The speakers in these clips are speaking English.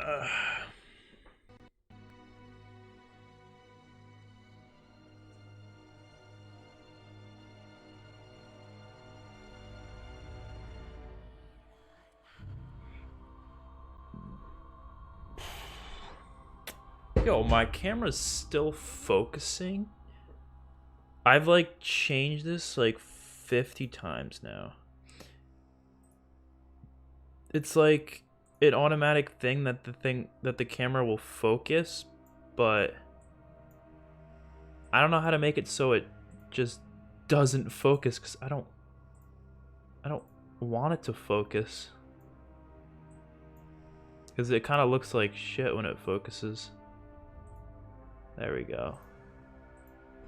Uh, Yo, my camera's still focusing. I've like changed this like 50 times now. It's like an automatic thing that the camera will focus, but I don't know how to make it so it just doesn't focus cuz I don't want it to focus. Cuz it kind of looks like shit when it focuses. There we go.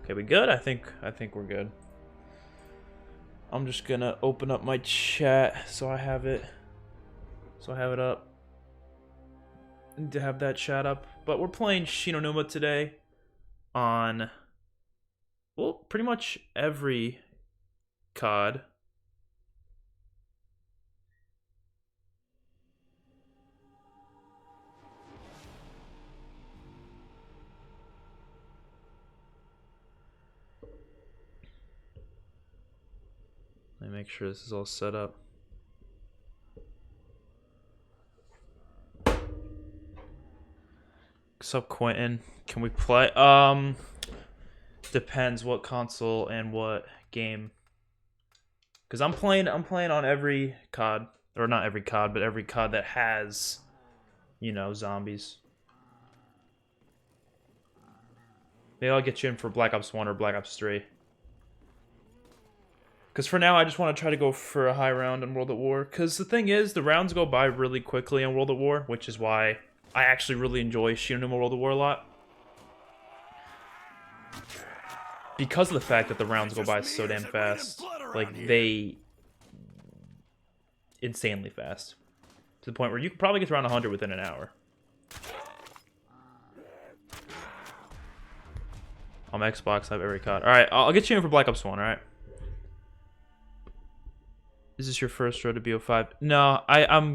Okay, we good? I think we're good. I'm just gonna open up my chat so I have it up. I need to have that chat up. But we're playing Shi No Numa today on, well, pretty much every COD. Let me make sure this is all set up. What's up, Quentin? Can we play? Depends what console and what game. Cause I'm playing on every COD, or not every COD, but every COD that has, you know, zombies. Maybe I'll get you in for Black Ops 1 or Black Ops 3. Because for now, I just want to try to go for a high round in World at War. Because the thing is, the rounds go by really quickly in World at War, which is why I actually really enjoy Shi No Numa World at War a lot. Because of the fact that the rounds go by so damn fast. Like, they... insanely fast. To the point where you can probably get around 100 within an hour. On Xbox, I have every COD. Alright, I'll get you in for Black Ops 1, alright? Is this your first road to BO5? No, I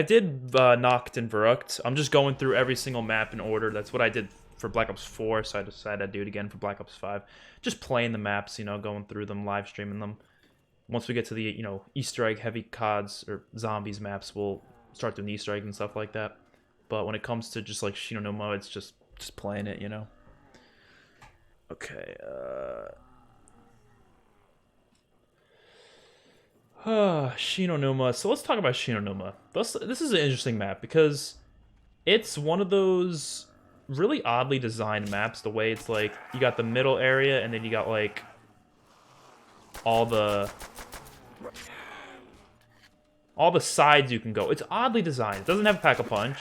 did Nacht and Verrucht. I'm just going through every single map in order. That's what I did for Black Ops 4, so I decided I'd do it again for Black Ops 5. Just playing the maps, you know, going through them, live streaming them. Once we get to the, you know, Easter egg heavy CODs or zombies maps, we'll start doing Easter eggs and stuff like that. But when it comes to just like Shi No Numa, it's just playing it, you know. Okay, Shi No Numa. So let's talk about Shi No Numa. This is an interesting map because it's one of those really oddly designed maps. The way it's like you got the middle area and then you got like all the sides you can go. It's oddly designed. It doesn't have Pack-a-Punch.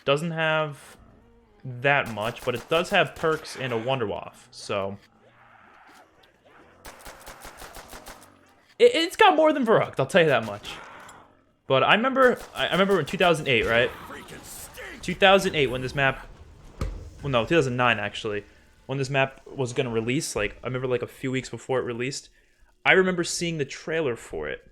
Doesn't have that much, but it does have perks and a Wonder Waff. So it's got more than Verrucht, I'll tell you that much. But I remember in 2008, right? 2008 when this map... Well, no, 2009 actually. When this map was going to release, like, I remember like a few weeks before it released. I remember seeing the trailer for it.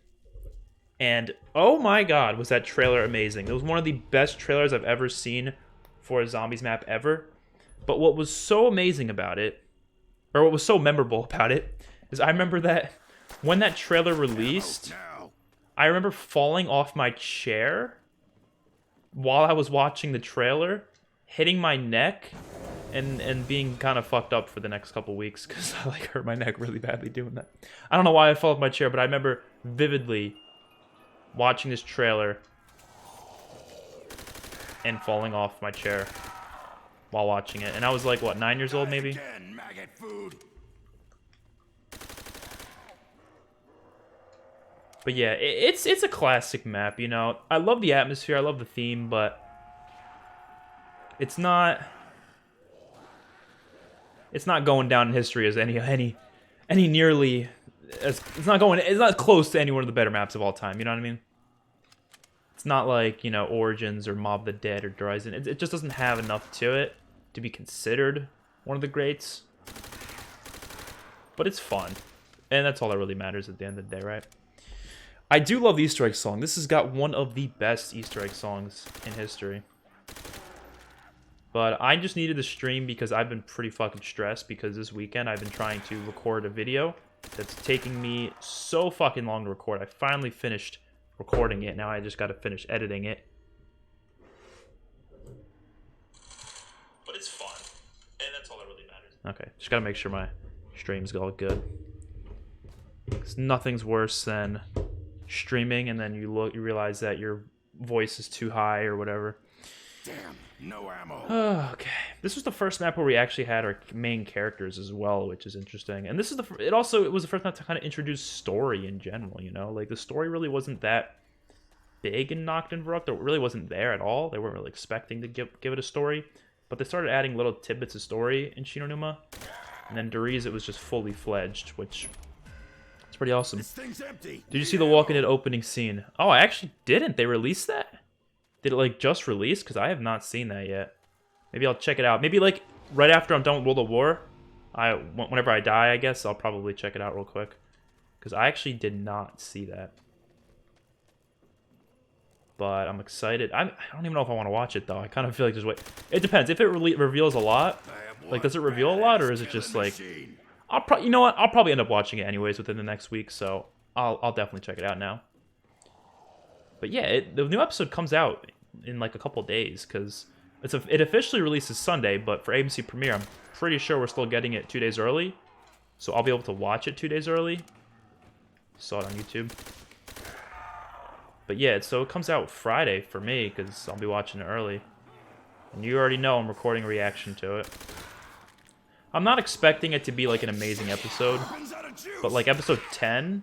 And, oh my god, was that trailer amazing. It was one of the best trailers I've ever seen for a zombies map ever. But what was so amazing about it, or what was so memorable about it, is I remember that when that trailer released, I remember falling off my chair while I was watching the trailer, hitting my neck, and being kind of fucked up for the next couple weeks because I like hurt my neck really badly doing that. I don't know why I fell off my chair, but I remember vividly watching this trailer and falling off my chair while watching it. And I was like, what, 9 years old maybe? But yeah, it's a classic map, you know. I love the atmosphere, I love the theme, but it's not going down in history as any nearly as it's not close to any one of the better maps of all time, you know what I mean? It's not like, you know, Origins or Mob of the Dead or Horizon. It just doesn't have enough to it to be considered one of the greats. But it's fun. And that's all that really matters at the end of the day, right? I do love the Easter egg song. This has got one of the best Easter egg songs in history. But I just needed the stream because I've been pretty fucking stressed because this weekend I've been trying to record a video that's taking me so fucking long to record. I finally finished recording it. Now I just got to finish editing it. But it's fun. And that's all that really matters. Okay, just got to make sure my stream's all good. 'Cause nothing's worse than streaming and then you realize that your voice is too high or whatever. Damn, no ammo. Okay, this was the first map where we actually had our main characters as well, which is interesting. And this is it was the first map to kind of introduce story in general. You know, like the story really wasn't that big in Noct and Varrock. It really wasn't there at all. They weren't really expecting to give it a story, but they started adding little tidbits of story in Shi No Numa. And then Deriz, it was just fully fledged, which it's pretty awesome. This thing's empty. Did you see the Walking Dead opening scene? Oh, I actually didn't. They released that? Did it, like, just release? Because I have not seen that yet. Maybe I'll check it out. Maybe, like, right after I'm done with World of War, whenever I die, I guess, I'll probably check it out real quick. Because I actually did not see that. But I'm excited. I don't even know if I want to watch it, though. I kind of feel like just wait. It depends. If it reveals a lot, like, does it reveal a lot, or is it just, like... you know what? I'll probably end up watching it anyways within the next week, so I'll definitely check it out now. But yeah, the new episode comes out in like a couple days because it officially releases Sunday, but for ABC Premiere, I'm pretty sure we're still getting it 2 days early. So I'll be able to watch it 2 days early. Saw it on YouTube. But yeah, so it comes out Friday for me because I'll be watching it early. And you already know I'm recording a reaction to it. I'm not expecting it to be like an amazing episode, but like episode 10...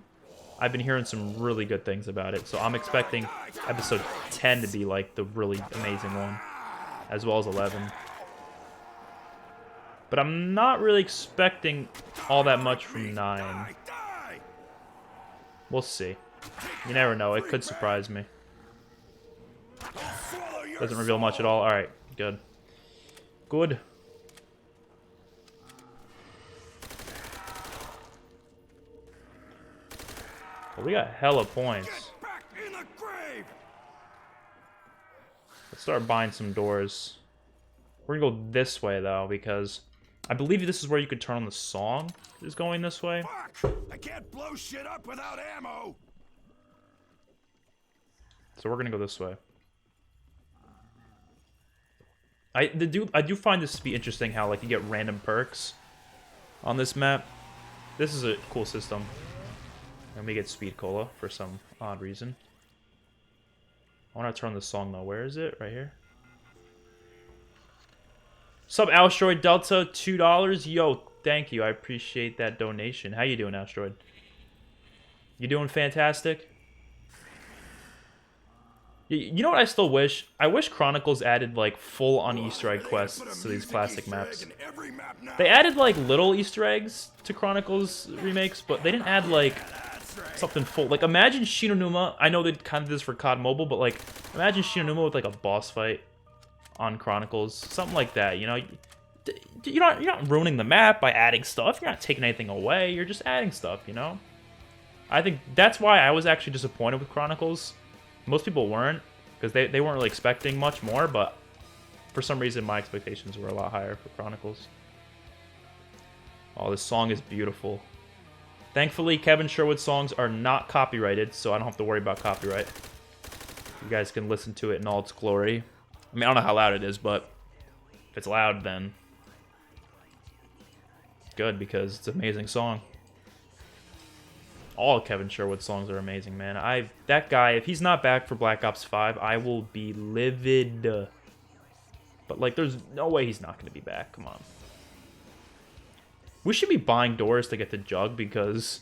I've been hearing some really good things about it, so I'm expecting episode 10 to be like the really amazing one, as well as 11. But I'm not really expecting all that much from 9. We'll see. You never know, it could surprise me. Doesn't reveal much at all. Alright, good. Good. Well, we got hella points. Let's start buying some doors. We're gonna go this way though, because I believe this is where you could turn on the song. Is going this way. I can't blow shit up without ammo. So we're gonna go this way. I do find this to be interesting how like you get random perks on this map. This is a cool system. And we get Speed Cola for some odd reason. I want to turn on the song though. Where is it? Right here. Sub Alstroid Delta, $2. Yo, thank you. I appreciate that donation. How you doing, Alstroid? You doing fantastic? You know what I still wish? I wish Chronicles added like full-on Easter egg quests to these classic maps. They added like little Easter eggs to Chronicles remakes, but they didn't add like something full. Like imagine Shi No Numa. I know they kind of did this for COD Mobile, but like imagine Shi No Numa with like a boss fight on Chronicles, something like that. You know, you're not ruining the map by adding stuff. You're not taking anything away. You're just adding stuff. You know, I think that's why I was actually disappointed with Chronicles. Most people weren't, because they weren't really expecting much more, but for some reason my expectations were a lot higher for Chronicles. Oh, this song is beautiful. Thankfully, Kevin Sherwood's songs are not copyrighted, so I don't have to worry about copyright. You guys can listen to it in all its glory. I mean, I don't know how loud it is, but if it's loud, then good, because it's an amazing song. All Kevin Sherwood's songs are amazing, man. That guy, if he's not back for Black Ops 5, I will be livid. But, like, there's no way he's not going to be back. Come on. We should be buying doors to get the Jug, because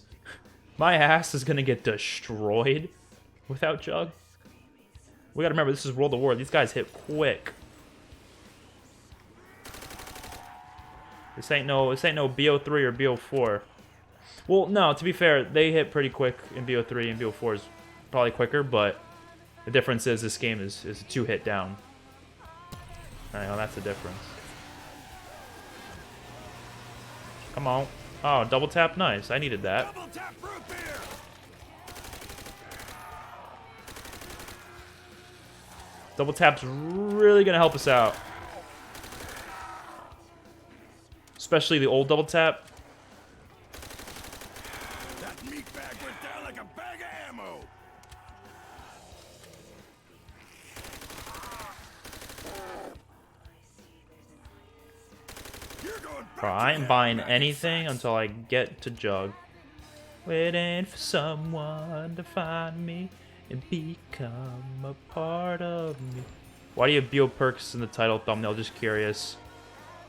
my ass is going to get destroyed without Jug. We got to remember, this is World of War. These guys hit quick. This ain't no BO3 or BO4. Well, no, to be fair, they hit pretty quick in BO3, and BO4 is probably quicker, but the difference is this game is a 2-hit down. I know, that's the difference. Come on. Oh, double tap, nice. I needed that. Double tap's really gonna help us out. Especially the old double tap. That meatbag went down like a bag of ammo. You're going back Bro, to I ain't hell, buying rack of anything sacks. until I get to Jug. Waiting for someone to find me and become a part of me. Why do you have Bio Perks in the title thumbnail? Just curious.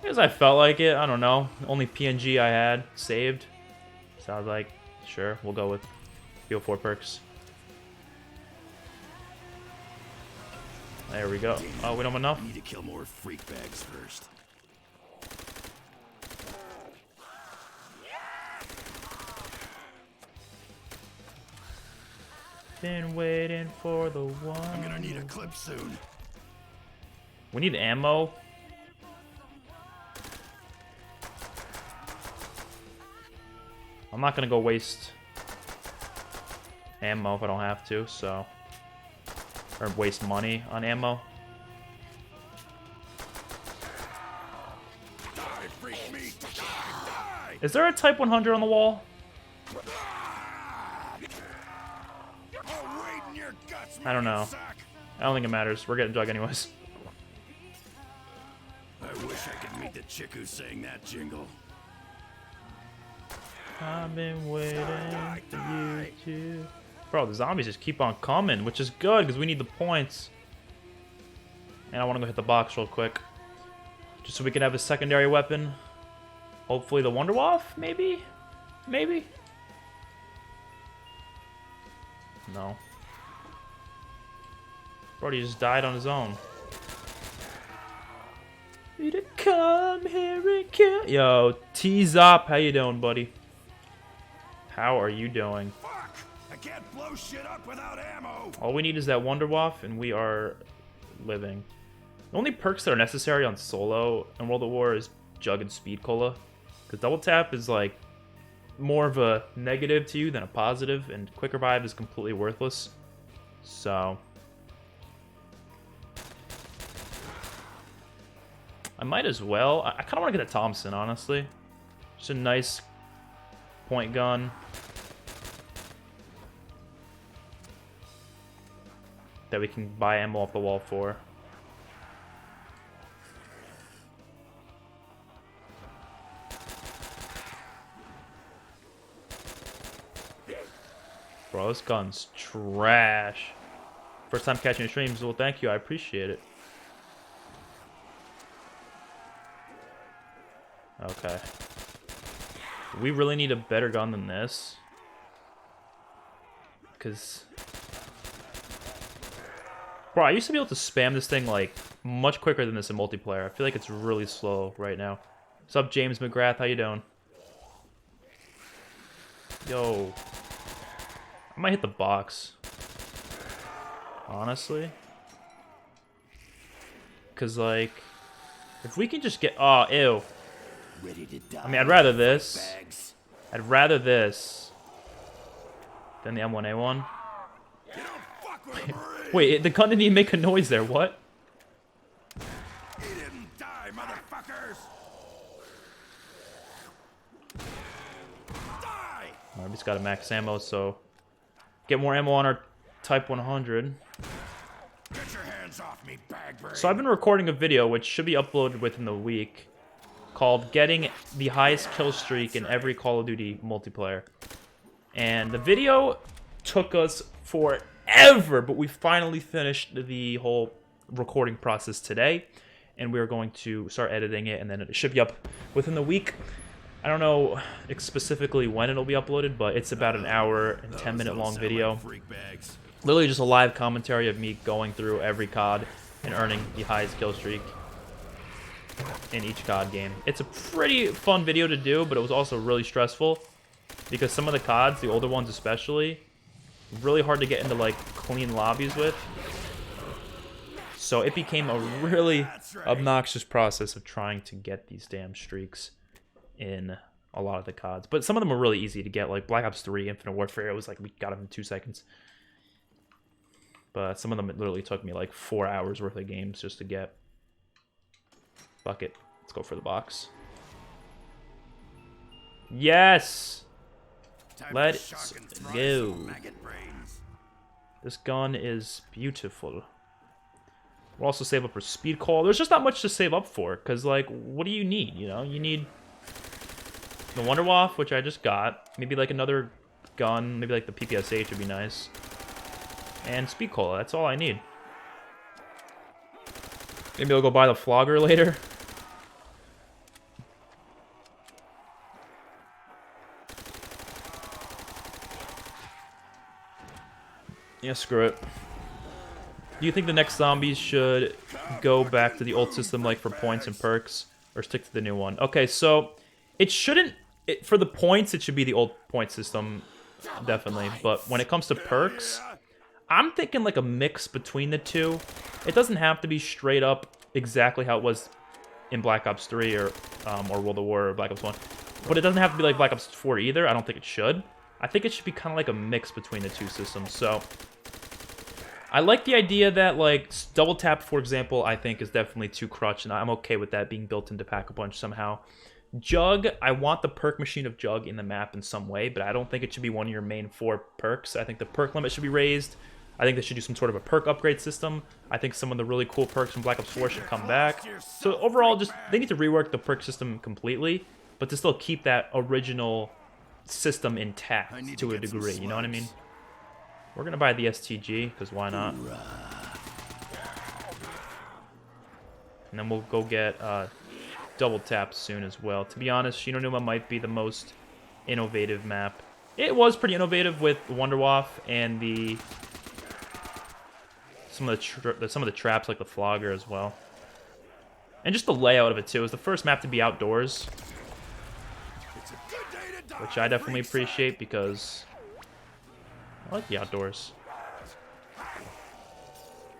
Because I felt like it. I don't know. Only PNG I had saved. So I was like, sure, we'll go with Bio 4 Perks. There we go. Oh, we don't have enough? I need to kill more freak bags first. Been waiting for the one. I'm gonna need a clip soon. We need ammo. I'm not gonna go waste ammo if I don't have to, so. Or waste money on ammo. Die, freak meat! Die! Is there a Type 100 on the wall? Oh, wait in your guts, I don't know. sack. I don't think it matters. We're getting Jug anyways. I wish I could meet the chick who sang that jingle. I've been waiting Die, for die. you to... Bro, the zombies just keep on coming, which is good because we need the points. And I want to go hit the box real quick. Just so we can have a secondary weapon. Hopefully the Wonderwaff, maybe? Maybe? No. Brody just died on his own. Me to come here and kill. Yo, T-Zop, how you doing, buddy? How are you doing? Fuck! I can't blow shit up without ammo. All we need is that Wonderwaff, and we are living. The only perks that are necessary on solo in World at War is Jug and Speed Cola. Because Double Tap is like more of a negative to you than a positive, and Quick Revive is completely worthless. So I might as well. I kind of want to get a Thompson, honestly. Just a nice point gun. That we can buy ammo off the wall for. Bro, this gun's trash. First time catching your streams. Well, thank you. I appreciate it. Okay. We really need a better gun than this. Because... Bro, I used to be able to spam this thing, like, much quicker than this in multiplayer. I feel like it's really slow right now. What's up, James McGrath? How you doing? Yo. I might hit the box. Honestly. Because, like, if we can just get... Oh, ew. Ready to die. I mean, I'd rather this. Bags. I'd rather this than the M1A1. You don't fuck with a Marine. Wait, the gun didn't even make a noise there. What? He didn't die, motherfuckers. Die. We just got a max ammo, so get more ammo on our Type 100. Get your hands off me, bag brain. So I've been recording a video, which should be uploaded within the week, called Getting the Highest Kill Streak in Every Call of Duty Multiplayer. And the video took us forever, but we finally finished the whole recording process today. And we're going to start editing it, and then it should be up within the week. I don't know specifically when it'll be uploaded, but it's about an hour and 10-minute long video. Freak bags. Literally just a live commentary of me going through every COD and earning the highest kill streak in each COD game. It's a pretty fun video to do, but it was also really stressful because some of the CODs, the older ones especially, really hard to get into like clean lobbies with. So it became a really obnoxious process of trying to get these damn streaks in a lot of the CODs. But some of them were really easy to get, like Black Ops 3, Infinite Warfare. It was like we got them in 2 seconds. But some of them, it literally took me like 4 hours worth of games just to get. Fuck it. Let's go for the box. Yes! Let's go. This gun is beautiful. We'll also save up for speed call. There's just not much to save up for, because, like, what do you need, you know? You need the Wonder Waff, which I just got. Maybe, like, another gun. Maybe, like, the PPSH would be nice. And speed cola. That's all I need. Maybe I'll go buy the flogger later. Yeah, screw it. Do you think the next zombies should go back to the old system, like for points and perks, or stick to the new one? Okay, so it shouldn't. For the points, it should be the old point system, definitely. But when it comes to perks, I'm thinking like a mix between the two. It doesn't have to be straight up exactly how it was in Black Ops 3 or World of War or Black Ops 1. But it doesn't have to be like Black Ops 4 either. I don't think it should. I think it should be kind of like a mix between the two systems. So I like the idea that, like, double tap, for example, I think is definitely too crutch, and I'm okay with that being built into Pack-a-Punch somehow. Jug, I want the perk machine of Jug in the map in some way, but I don't think it should be one of your main 4 perks. I think the perk limit should be raised. I think they should do some sort of a perk upgrade system. I think some of the really cool perks from Black Ops 4 should come back. So overall, just they need to rework the perk system completely, but to still keep that original system intact to a degree, you know what I mean? We're gonna buy the STG, because why not? And then we'll go get double tap soon as well. To be honest, Shi No Numa might be the most innovative map. It was pretty innovative with Wonder Waff and the some of the traps like the flogger as well. And just the layout of it too. It was the first map to be outdoors, which I definitely appreciate because I like the outdoors.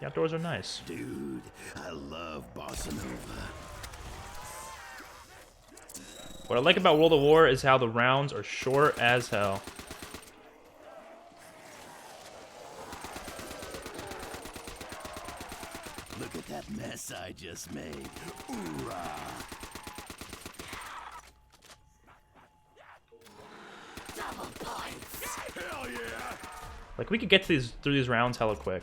The outdoors are nice. Dude, I love Bossa Nova. What I like about World of War is how the rounds are short as hell. Look at that mess I just made. Hoorah! Double points! Hell yeah! Like, we could get to through these rounds hella quick.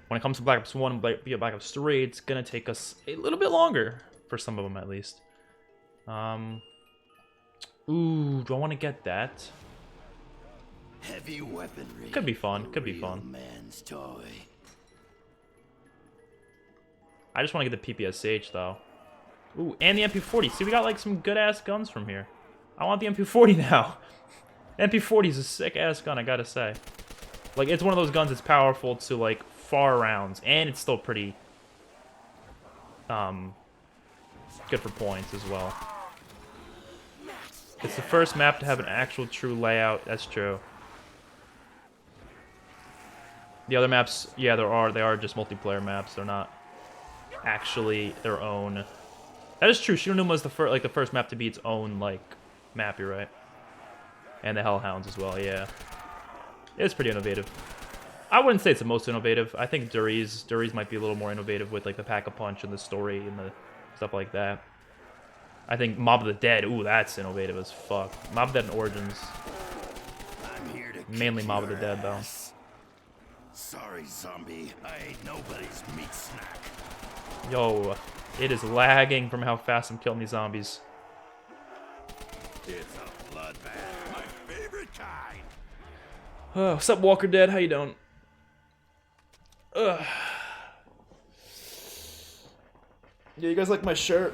When it comes to Black Ops 1 and Black Ops 3, it's gonna take us a little bit longer. For some of them, at least. Ooh, do I want to get that? Heavy weaponry. Could be fun. Could be fun. Man's toy. I just want to get the PPSH, though. Ooh, and the MP40. See, we got, like, some good-ass guns from here. I want the MP40 now. MP40 is a sick-ass gun, I gotta say. Like, it's one of those guns that's powerful to, like, far rounds. And it's still pretty, good for points as well. It's the first map to have an actual true layout. That's true. The other maps, yeah, they are just multiplayer maps. They're not actually their own. That is true. Shi No Numa is the first map to be its own like map. You're right. And the Hellhounds as well. Yeah, it's pretty innovative. I wouldn't say it's the most innovative. I think Duriz might be a little more innovative with like the Pack-a-Punch and the story and the stuff like that. I think Mob of the Dead, ooh, that's innovative as fuck. Mob of the Dead and Origins. I'm here to Mainly Mob of the Dead, though. Sorry, zombie. I ain't nobody's meat snack. Yo, it is lagging from how fast I'm killing these zombies. It's a bloodbath. My favorite kind. Oh, what's up, Walker Dead? How you doing? Ugh. Yeah, you guys like my shirt?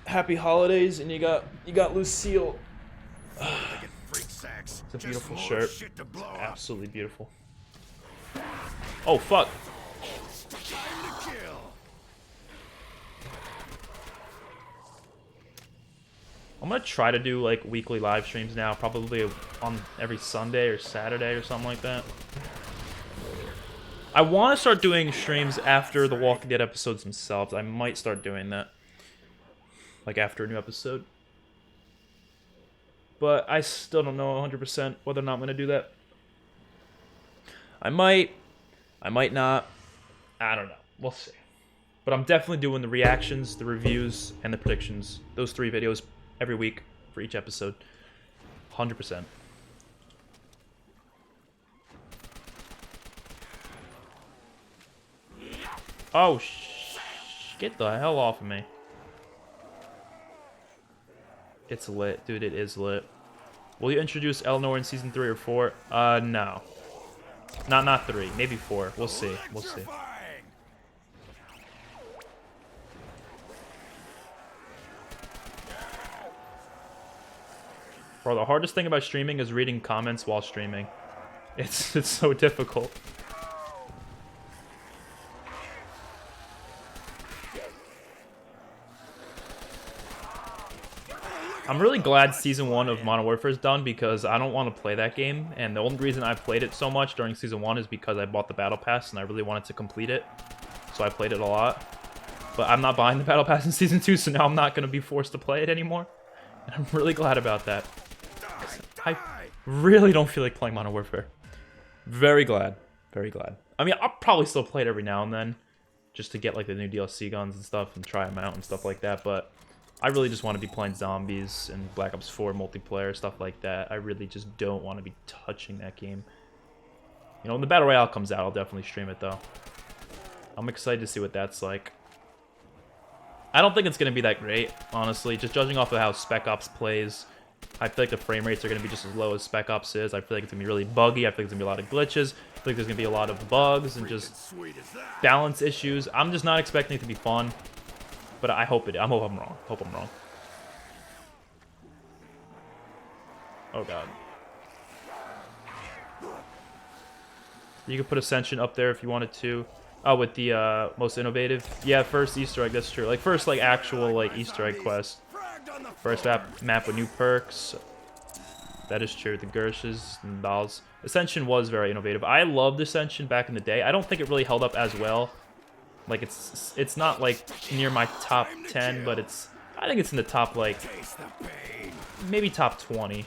Happy holidays, and you got Lucille. It's a beautiful shirt. Absolutely beautiful. Oh fuck! I'm gonna try to do like weekly live streams now, probably on every Sunday or Saturday or something like that. I want to start doing streams after the Walking Dead episodes themselves. I might start doing that. Like after a new episode. But I still don't know 100% whether or not I'm going to do that. I might I might not. I don't know. We'll see. But I'm definitely doing the reactions, the reviews, and the predictions. Those 3 videos every week for each episode. 100%. Oh, get the hell off of me. It's lit, dude. It is lit. Will you introduce Eleanor in season 3 or 4? No. Not 3. Maybe 4. We'll see. We'll see. Bro, the hardest thing about streaming is reading comments while streaming. It's so difficult. I'm really glad Season 1 of Modern Warfare is done because I don't want to play that game. And the only reason I played it so much during Season 1 is because I bought the Battle Pass and I really wanted to complete it. So I played it a lot. But I'm not buying the Battle Pass in Season 2, so now I'm not going to be forced to play it anymore. And I'm really glad about that. I really don't feel like playing Modern Warfare. Very glad. Very glad. I mean, I'll probably still play it every now and then. Just to get like the new DLC guns and stuff and try them out and stuff like that. But I really just want to be playing zombies and Black Ops 4 multiplayer, stuff like that. I really just don't want to be touching that game. You know, when the Battle Royale comes out, I'll definitely stream it, though. I'm excited to see what that's like. I don't think it's going to be that great, honestly. Just judging off of how Spec Ops plays, I feel like the frame rates are going to be just as low as Spec Ops is. I feel like it's going to be really buggy. I feel like there's going to be a lot of glitches. I feel like there's going to be a lot of bugs and just balance issues. I'm just not expecting it to be fun. But I hope I'm wrong. Hope I'm wrong. Oh god. You could put Ascension up there if you wanted to. Oh, with the most innovative. Yeah, first Easter egg. That's true. Like first, like actual like Easter egg quest. First map with new perks. That is true. The Gershes and dolls. Ascension was very innovative. I loved Ascension back in the day. I don't think it really held up as well. Like it's not like near my top 10, but I think it's in the top like maybe top 20.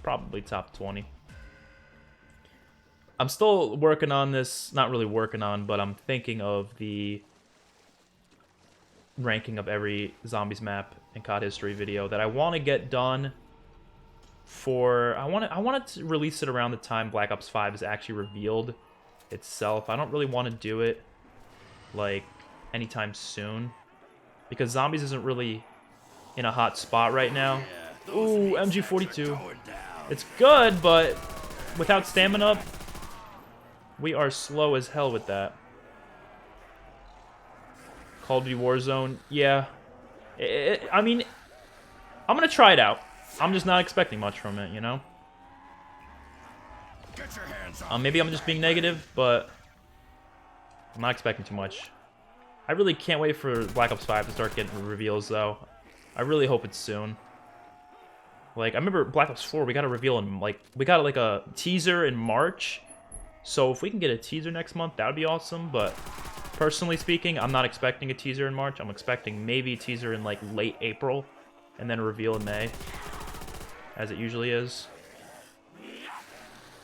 Probably top 20. I'm still working on this, not really working on, but I'm thinking of the ranking of every zombies map in COD history video that I want to get done for I want to release it around the time Black Ops 5 is actually revealed itself. I don't really want to do it like anytime soon because zombies isn't really in a hot spot right now. Ooh, MG42. It's good, but without stamina, we are slow as hell with that. Call of Duty Warzone, yeah. I mean, I'm gonna try it out. I'm just not expecting much from it, you know? Maybe I'm just being negative, but I'm not expecting too much. I really can't wait for Black Ops 5 to start getting reveals, though. I really hope it's soon. Like, I remember Black Ops 4, we got a reveal in, like, we got, like, a teaser in March. So if we can get a teaser next month, that would be awesome. But personally speaking, I'm not expecting a teaser in March. I'm expecting maybe a teaser in, like, late April. And then a reveal in May. As it usually is.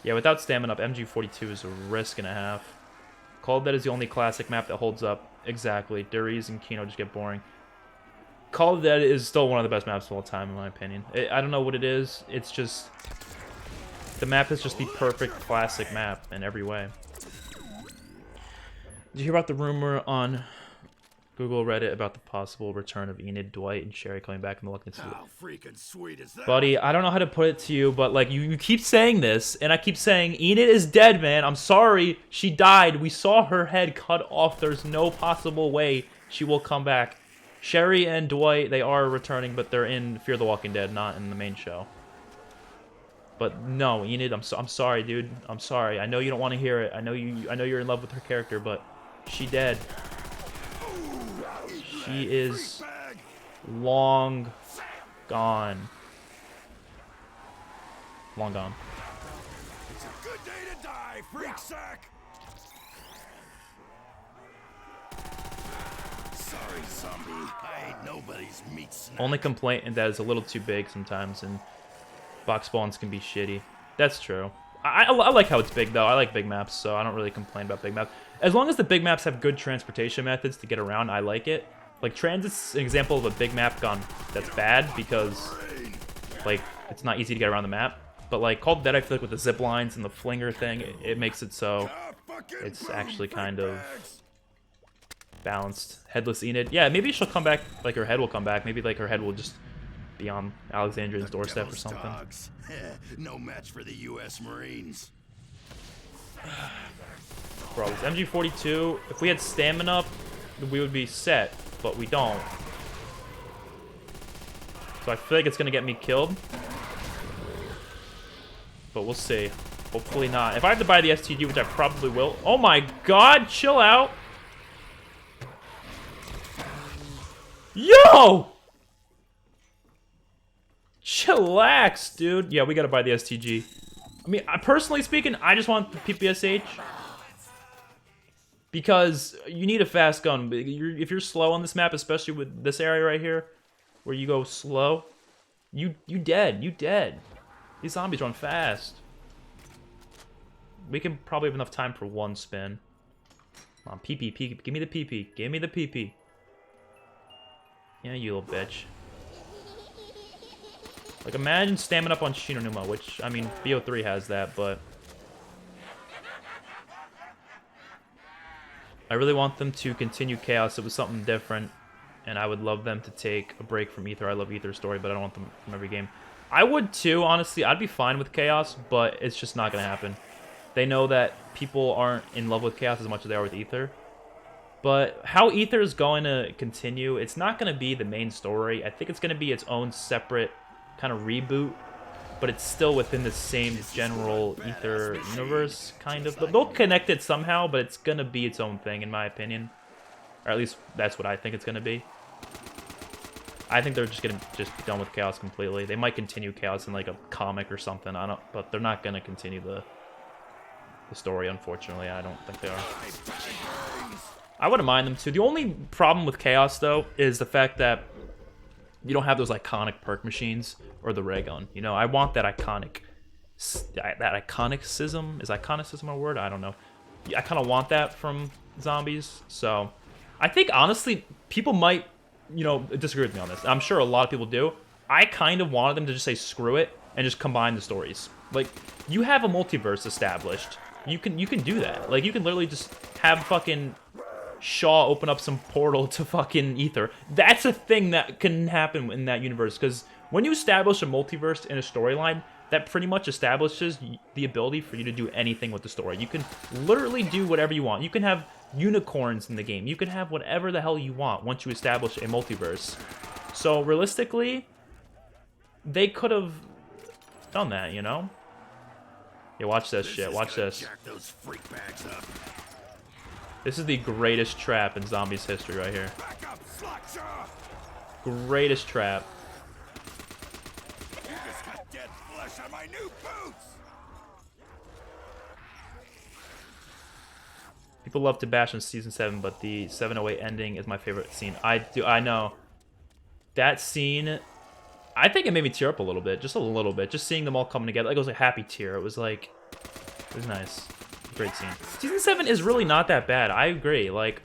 Yeah, without stamina up, MG42 is a risk and a half. Call of Duty is the only classic map that holds up. Exactly. Duriz and Kino just get boring. Call of Duty is still one of the best maps of all time, in my opinion. I don't know what it is. It's just... the map is just the perfect classic map in every way. Did you hear about the rumor on Google Reddit about the possible return of Enid, Dwight, and Sherry coming back in the Luck Institute? How freaking sweet is that? Buddy, I don't know how to put it to you, but like you keep saying this, and I keep saying Enid is dead, man. I'm sorry, she died. We saw her head cut off. There's no possible way she will come back. Sherry and Dwight, they are returning, but they're in Fear the Walking Dead, not in the main show. But no, Enid, I'm sorry, dude. I'm sorry. I know you don't want to hear it. I know you're in love with her character, but she dead. She is long gone. Long gone. It's a good day to die, freak sack. Sorry, zombie. I ain't nobody's meat snack. Only complaint is that it's a little too big sometimes, and box spawns can be shitty. That's true. I like how it's big, though. I like big maps, so I don't really complain about big maps. As long as the big maps have good transportation methods to get around, I like it. Like, Transit's an example of a big map that's bad because, like, it's not easy to get around the map. But, like, Call of Dead, I feel like with the zip lines and the flinger thing, it makes it so it's actually kind of balanced. Headless Enid. Yeah, maybe she'll come back, like, her head will come back. Maybe, like, her head will just be on Alexandrian's doorstep or something. No match for the U.S. Marines. Bro, this MG42, if we had stamina, we would be set, but we don't. So I feel like it's gonna get me killed. But we'll see. Hopefully not. If I have to buy the STG, which I probably will. Oh my god, chill out. Yo! Chillax, dude. Yeah, we gotta buy the STG. I mean, personally speaking, I just want the PPSH. Because you need a fast gun. If you're slow on this map, especially with this area right here, where you go slow, you dead. You dead. These zombies run fast. We can probably have enough time for one spin. Come on, PP. Give me the PP. Give me the PP. Yeah, you little bitch. Like, imagine stamming up on Shi No Numa, which, I mean, BO3 has that, but I really want them to continue Chaos. It was something different, and I would love them to take a break from Ether. I love Ether's story, but I don't want them from every game. I would too, honestly. I'd be fine with Chaos, but it's just not going to happen. They know that people aren't in love with Chaos as much as they are with Ether. But how Ether is going to continue, it's not going to be the main story. I think it's going to be its own separate kind of reboot, but it's still within the same general Ether universe, kind of. They'll connect it somehow, but it's going to be its own thing, in my opinion. Or at least that's what I think it's going to be. I think they're just going to be done with Chaos completely. They might continue Chaos in like a comic or something, but they're not going to continue the story, unfortunately. I don't think they are. I wouldn't mind them too. The only problem with Chaos, though, is the fact that you don't have those iconic perk machines or the ray gun. You know, I want that iconic, that iconicism. Is iconicism a word? I don't know. I kind of want that from zombies. So I think, honestly, people might, you know, disagree with me on this. I'm sure a lot of people do. I kind of wanted them to just say screw it and just combine the stories. Like, you have a multiverse established. You can do that. Like, you can literally just have fucking Shaw open up some portal to fucking Ether. That's a thing that can happen in that universe, because when you establish a multiverse in a storyline, that pretty much establishes the ability for you to do anything with the story. You can literally do whatever you want. You can have unicorns in the game. You can have whatever the hell you want once you establish a multiverse. So realistically, they could have done that, you know? Yeah, watch this shit. Watch this. This is the greatest trap in zombies history right here. Greatest trap. You just got dead flesh on my new boots. People love to bash on Season 7, but the 708 ending is my favorite scene. I know. That scene, I think it made me tear up a little bit. Just a little bit. Just seeing them all coming together. Like, it was a happy tear. It was like, it was nice. Great scene. Season 7 is really not that bad. I agree. Like,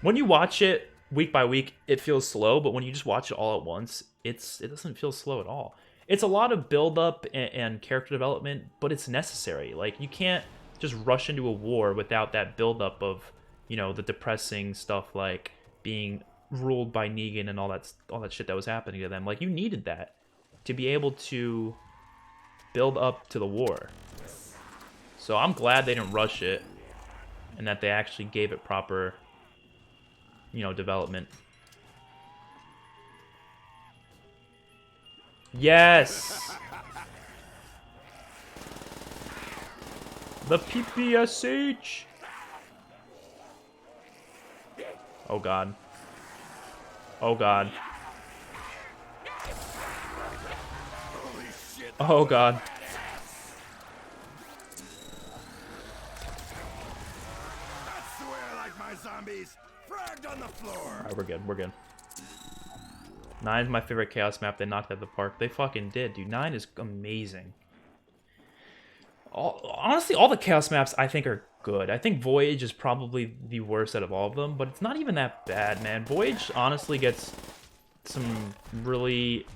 when you watch it week by week, it feels slow, but when you just watch it all at once, it doesn't feel slow at all. It's a lot of build-up and character development, but it's necessary. Like, you can't just rush into a war without that build-up of, you know, the depressing stuff like being ruled by Negan and all that shit that was happening to them. Like, you needed that to be able to build up to the war. So I'm glad they didn't rush it and that they actually gave it proper, you know, development. Yes! The PPSH! Oh god. Oh god. Oh god. Zombies fragged on the floor. Alright, we're good. We're good. 9 is my favorite Chaos map. They knocked it out of the park. They fucking did, dude. 9 is amazing. Honestly, all the Chaos maps I think are good. I think Voyage is probably the worst out of all of them, but it's not even that bad, man. Voyage honestly gets some really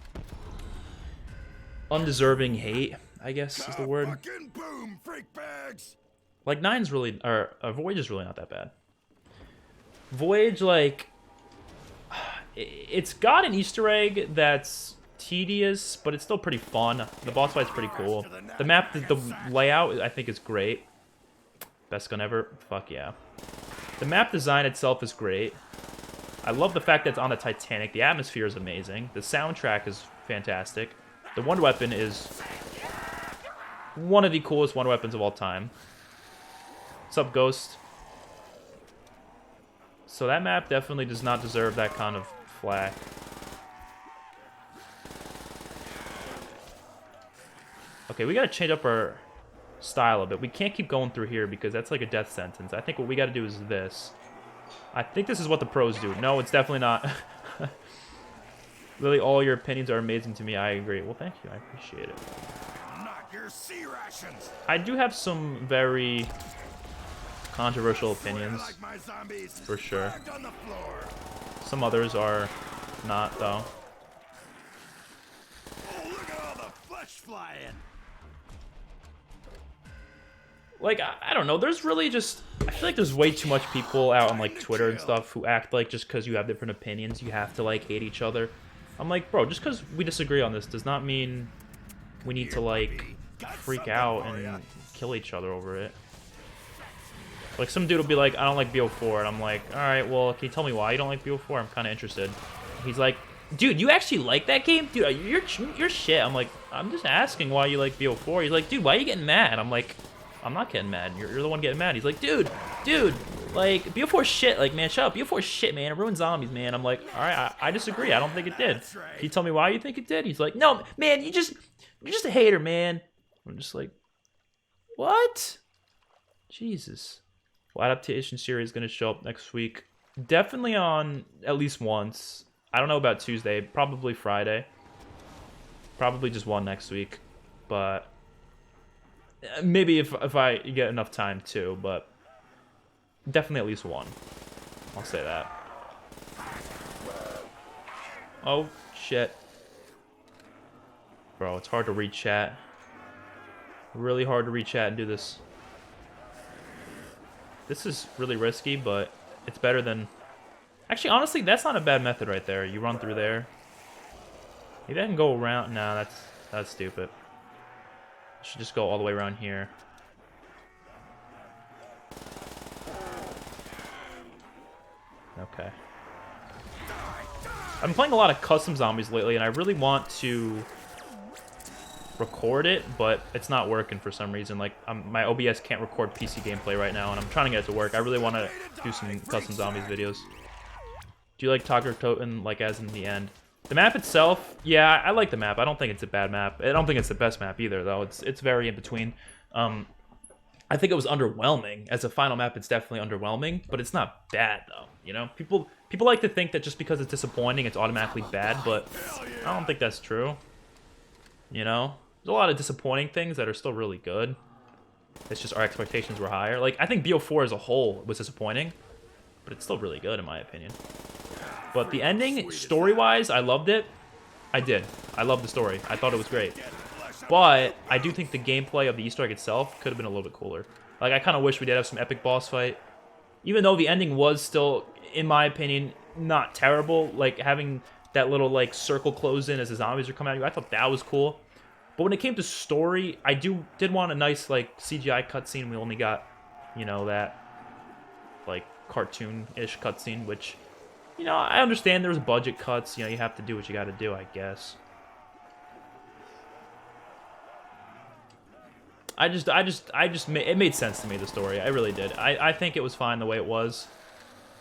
undeserving hate, I guess is the word. Boom, freak bags. Like, Nine's really, or Voyage is really not that bad. Voyage, like, it's got an Easter egg that's tedious, but it's still pretty fun. The boss fight's pretty cool. The map, the layout, I think is great. Best gun ever? Fuck yeah. The map design itself is great. I love the fact that it's on the Titanic. The atmosphere is amazing. The soundtrack is fantastic. The Wonder Weapon is one of the coolest Wonder Weapons of all time. What's up, Ghost? So that map definitely does not deserve that kind of flack. Okay, we gotta change up our style a bit. We can't keep going through here because that's like a death sentence. I think what we gotta do is this. I think this is what the pros do. No, it's definitely not. Lily, all your opinions are amazing to me. I agree. Well, thank you. I appreciate it. Knock your sea rations. I do have some very controversial opinions, for sure. Some others are not, though. Oh, look at all the flesh flying. Like, I don't know. There's really just... I feel like there's way too much people out on, like, Twitter and stuff who act like just because you have different opinions, you have to, like, hate each other. I'm like, bro, just because we disagree on this does not mean we need to, like, freak out and kill each other over it. Like, some dude will be like, I don't like BO4, and I'm like, alright, well, can you tell me why you don't like BO4? I'm kind of interested. He's like, dude, you actually like that game? Dude, you're shit. I'm like, I'm just asking why you like BO4. He's like, dude, why are you getting mad? I'm like, I'm not getting mad. You're the one getting mad. He's like, dude, like, BO4 shit. Like, man, shut up. BO4 shit, man. It ruined zombies, man. I'm like, all right, I disagree. I don't think it did. Can you tell me why you think it did? He's like, no, man, you're just a hater, man. I'm just like, what? Jesus. Well, adaptation series is going to show up next week. Definitely on at least once. I don't know about Tuesday. Probably Friday. Probably just one next week. But maybe if I get enough time too. But definitely at least one. I'll say that. Oh, shit. Bro, it's hard to read chat. Really hard to read chat and do this. This is really risky, but it's better than... Actually, honestly, that's not a bad method right there. You run through there. Maybe I can go around... Nah, that's stupid. I should just go all the way around here. Okay. I've been playing a lot of custom zombies lately, and I really want to record it, but it's not working for some reason. Like, my OBS can't record PC gameplay right now, and I'm trying to get it to work. I really want to do some custom zombies videos. Do you like Togger Toten, like, as in the end? The map itself, yeah, I like the map. I don't think it's a bad map. I don't think it's the best map either, though. It's very in between. I think it was underwhelming. As a final map, it's definitely underwhelming, but it's not bad, though, you know? People like to think that just because it's disappointing, it's automatically bad, but I don't think that's true. You know? There's a lot of disappointing things that are still really good. It's just our expectations were higher. Like, I think BO4 as a whole was disappointing, but it's still really good in my opinion. But the ending, story-wise, I loved it. I did. I loved the story. I thought it was great. But I do think the gameplay of the Easter egg itself could have been a little bit cooler. Like, I kind of wish we did have some epic boss fight. Even though the ending was still, in my opinion, not terrible. Like, having that little, like, circle close in as the zombies are coming at you, I thought that was cool. But when it came to story, I did want a nice, like, CGI cutscene. We only got, you know, that, like, cartoon-ish cutscene, which, you know, I understand there's budget cuts. You know, you have to do what you got to do, I guess. It made sense to me, the story. I really did. I think it was fine the way it was.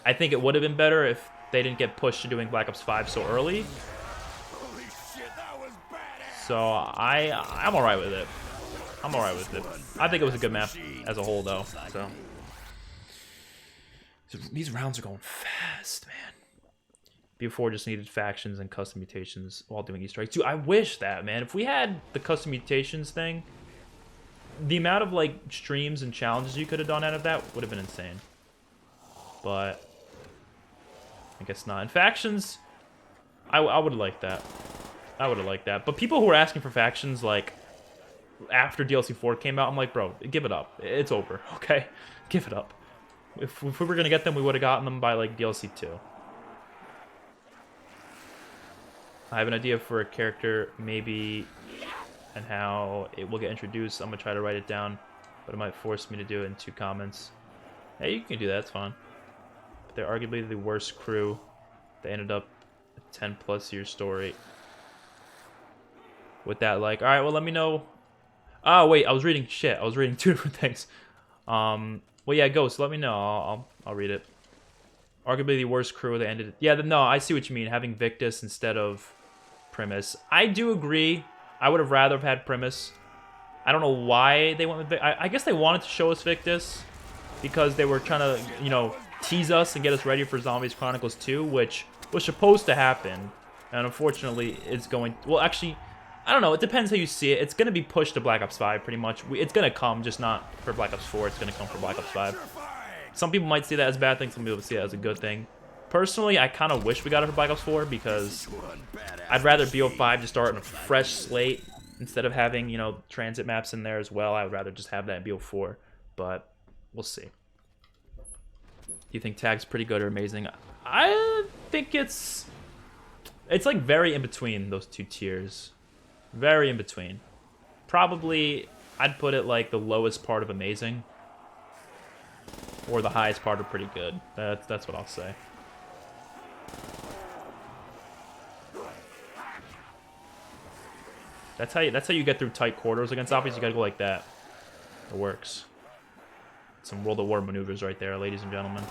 I think it would have been better if they didn't get pushed to doing Black Ops 5 so early. Holy shit, that was badass. So I'm alright with it. I'm alright with it. I think it was a good map as a whole, though. So these rounds are going fast, man. Before just needed factions and custom mutations while doing Easter eggs. Dude, I wish that, man. If we had the custom mutations thing, the amount of like streams and challenges you could have done out of that would have been insane. But I guess not. And factions, I would like that. I would have liked that. But people who were asking for factions like after DLC 4 came out, I'm like, bro, give it up. It's over. Okay, give it up. If we were gonna get them, we would have gotten them by like DLC 2. I have an idea for a character, maybe, and how it will get introduced. I'm gonna try to write it down, but it might force me to do it in 2 comments. Hey, you can do that, it's fine. But they're arguably the worst crew. They ended up a 10+ year story. With that, like, alright, well, let me know. Oh, wait, I was reading shit. I was reading 2 different things. Well, yeah, Ghost, let me know. I'll read it. Arguably the worst crew that ended it. Yeah, no, I see what you mean. Having Victus instead of Primus. I do agree. I would have rather have had Primus. I don't know why they went with Victus. I guess they wanted to show us Victus because they were trying to, you know, tease us and get us ready for Zombies Chronicles 2, which was supposed to happen. And unfortunately, it's going... Well, actually, I don't know. It depends how you see it. It's going to be pushed to Black Ops 5, pretty much. It's going to come, just not for Black Ops 4. It's going to come for Black Ops 5. Some people might see that as a bad thing. Some people see it as a good thing. Personally, I kind of wish we got it for Black Ops 4 because I'd rather BO5 just start on a fresh slate instead of having, you know, transit maps in there as well. I would rather just have that in BO4, but we'll see. Do you think Tag's pretty good or amazing? I think it's like very in between those 2 tiers. Very in between. Probably, I'd put it like the lowest part of amazing. Or the highest part of pretty good. That's what I'll say. That's how you get through tight quarters against zombies. You gotta go like that. It works. Some World of War maneuvers right there, ladies and gentlemen.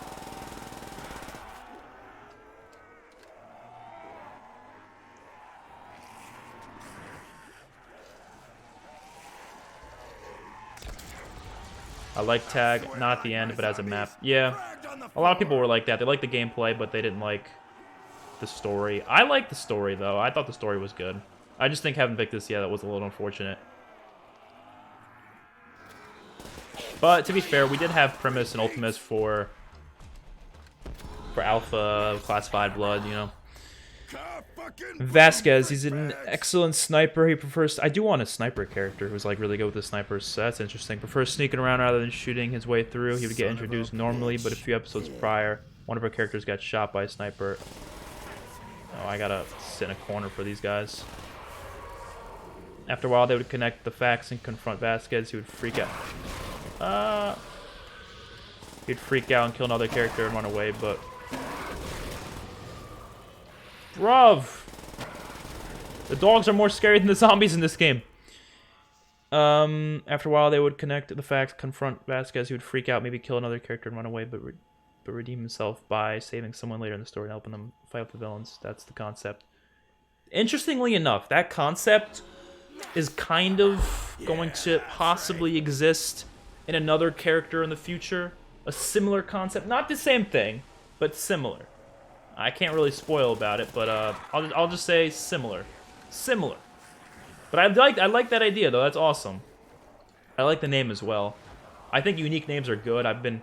I like Tag, not at the end, but as a map. Yeah, a lot of people were like that. They liked the gameplay, but they didn't like the story. I liked the story, though. I thought the story was good. I just think having Victus, yeah, that was a little unfortunate. But to be fair, we did have Primus and Ultimus for Alpha, Classified Blood, you know. Vasquez, he's an excellent sniper. He prefers... I do want a sniper character who's like really good with the snipers, so that's interesting. Prefers sneaking around rather than shooting his way through. He would get introduced normally, but a few episodes prior, one of our characters got shot by a sniper. Oh, I gotta sit in a corner for these guys. After a while, they would connect the facts and confront Vasquez. He would freak out. He'd freak out and kill another character and run away, but... Bruv! The dogs are more scary than the zombies in this game. After a while, they would connect the facts, confront Vasquez. He would freak out, maybe kill another character and run away, but redeem himself by saving someone later in the story and helping them fight with the villains. That's the concept. Interestingly enough, that concept is kind of going to possibly exist in another character in the future. A similar concept. Not the same thing, but similar. I can't really spoil about it, but I'll just say similar. Similar. But I like that idea, though. That's awesome. I like the name as well. I think unique names are good. I've been...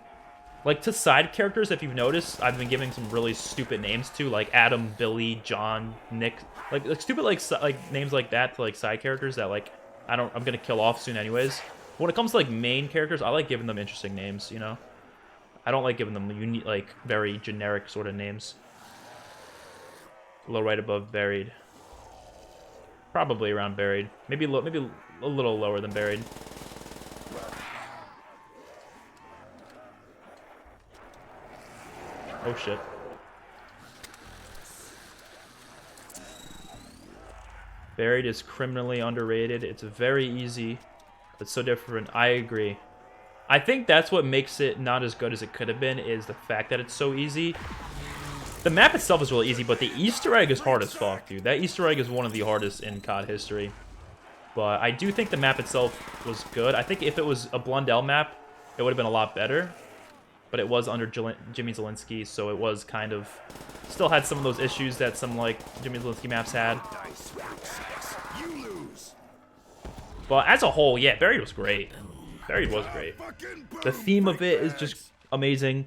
Like, to side characters, if you've noticed, I've been giving some really stupid names to, like Adam, Billy, John, Nick. Like stupid, like names like that to, like, side characters that, like, I'm gonna kill off soon anyways. When it comes to, like, main characters, I like giving them interesting names, you know? I don't like giving them unique, like, very generic sort of names. A little right above Buried. Probably around Buried. Maybe a little lower than Buried. Oh shit. Buried is criminally underrated. It's very easy. It's so different. I agree. I think that's what makes it not as good as it could have been, is the fact that it's so easy. The map itself is really easy, but the Easter egg is hard as fuck, dude. That Easter egg is one of the hardest in COD history. But I do think the map itself was good. I think if it was a Blundell map, it would have been a lot better. But it was under Jimmy Zielinski, so it was kind of... Still had some of those issues that some, like, Jimmy Zielinski maps had. But as a whole, yeah, Buried was great. Buried was great. The theme of it is just amazing.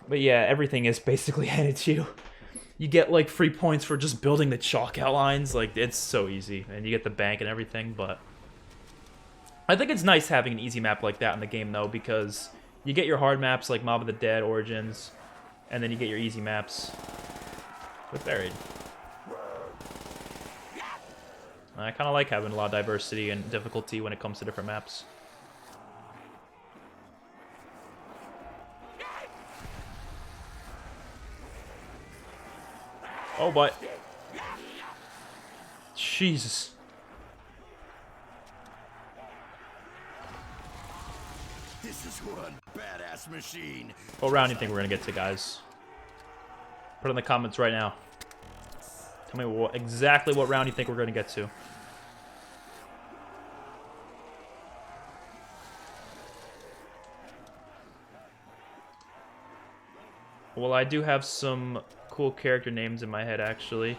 But yeah, everything is basically handed to you. You get like free points for just building the chalk outlines. Like, it's so easy. And you get the bank and everything, but I think it's nice having an easy map like that in the game, though, because you get your hard maps like Mob of the Dead, Origins, and then you get your easy maps with Buried. I kind of like having a lot of diversity and difficulty when it comes to different maps. Oh, but... Jesus. This is one badass machine. What round do you think we're going to get to, guys? Put it in the comments right now. Tell me exactly what round you think we're going to get to. Well, I do have some cool character names in my head, actually.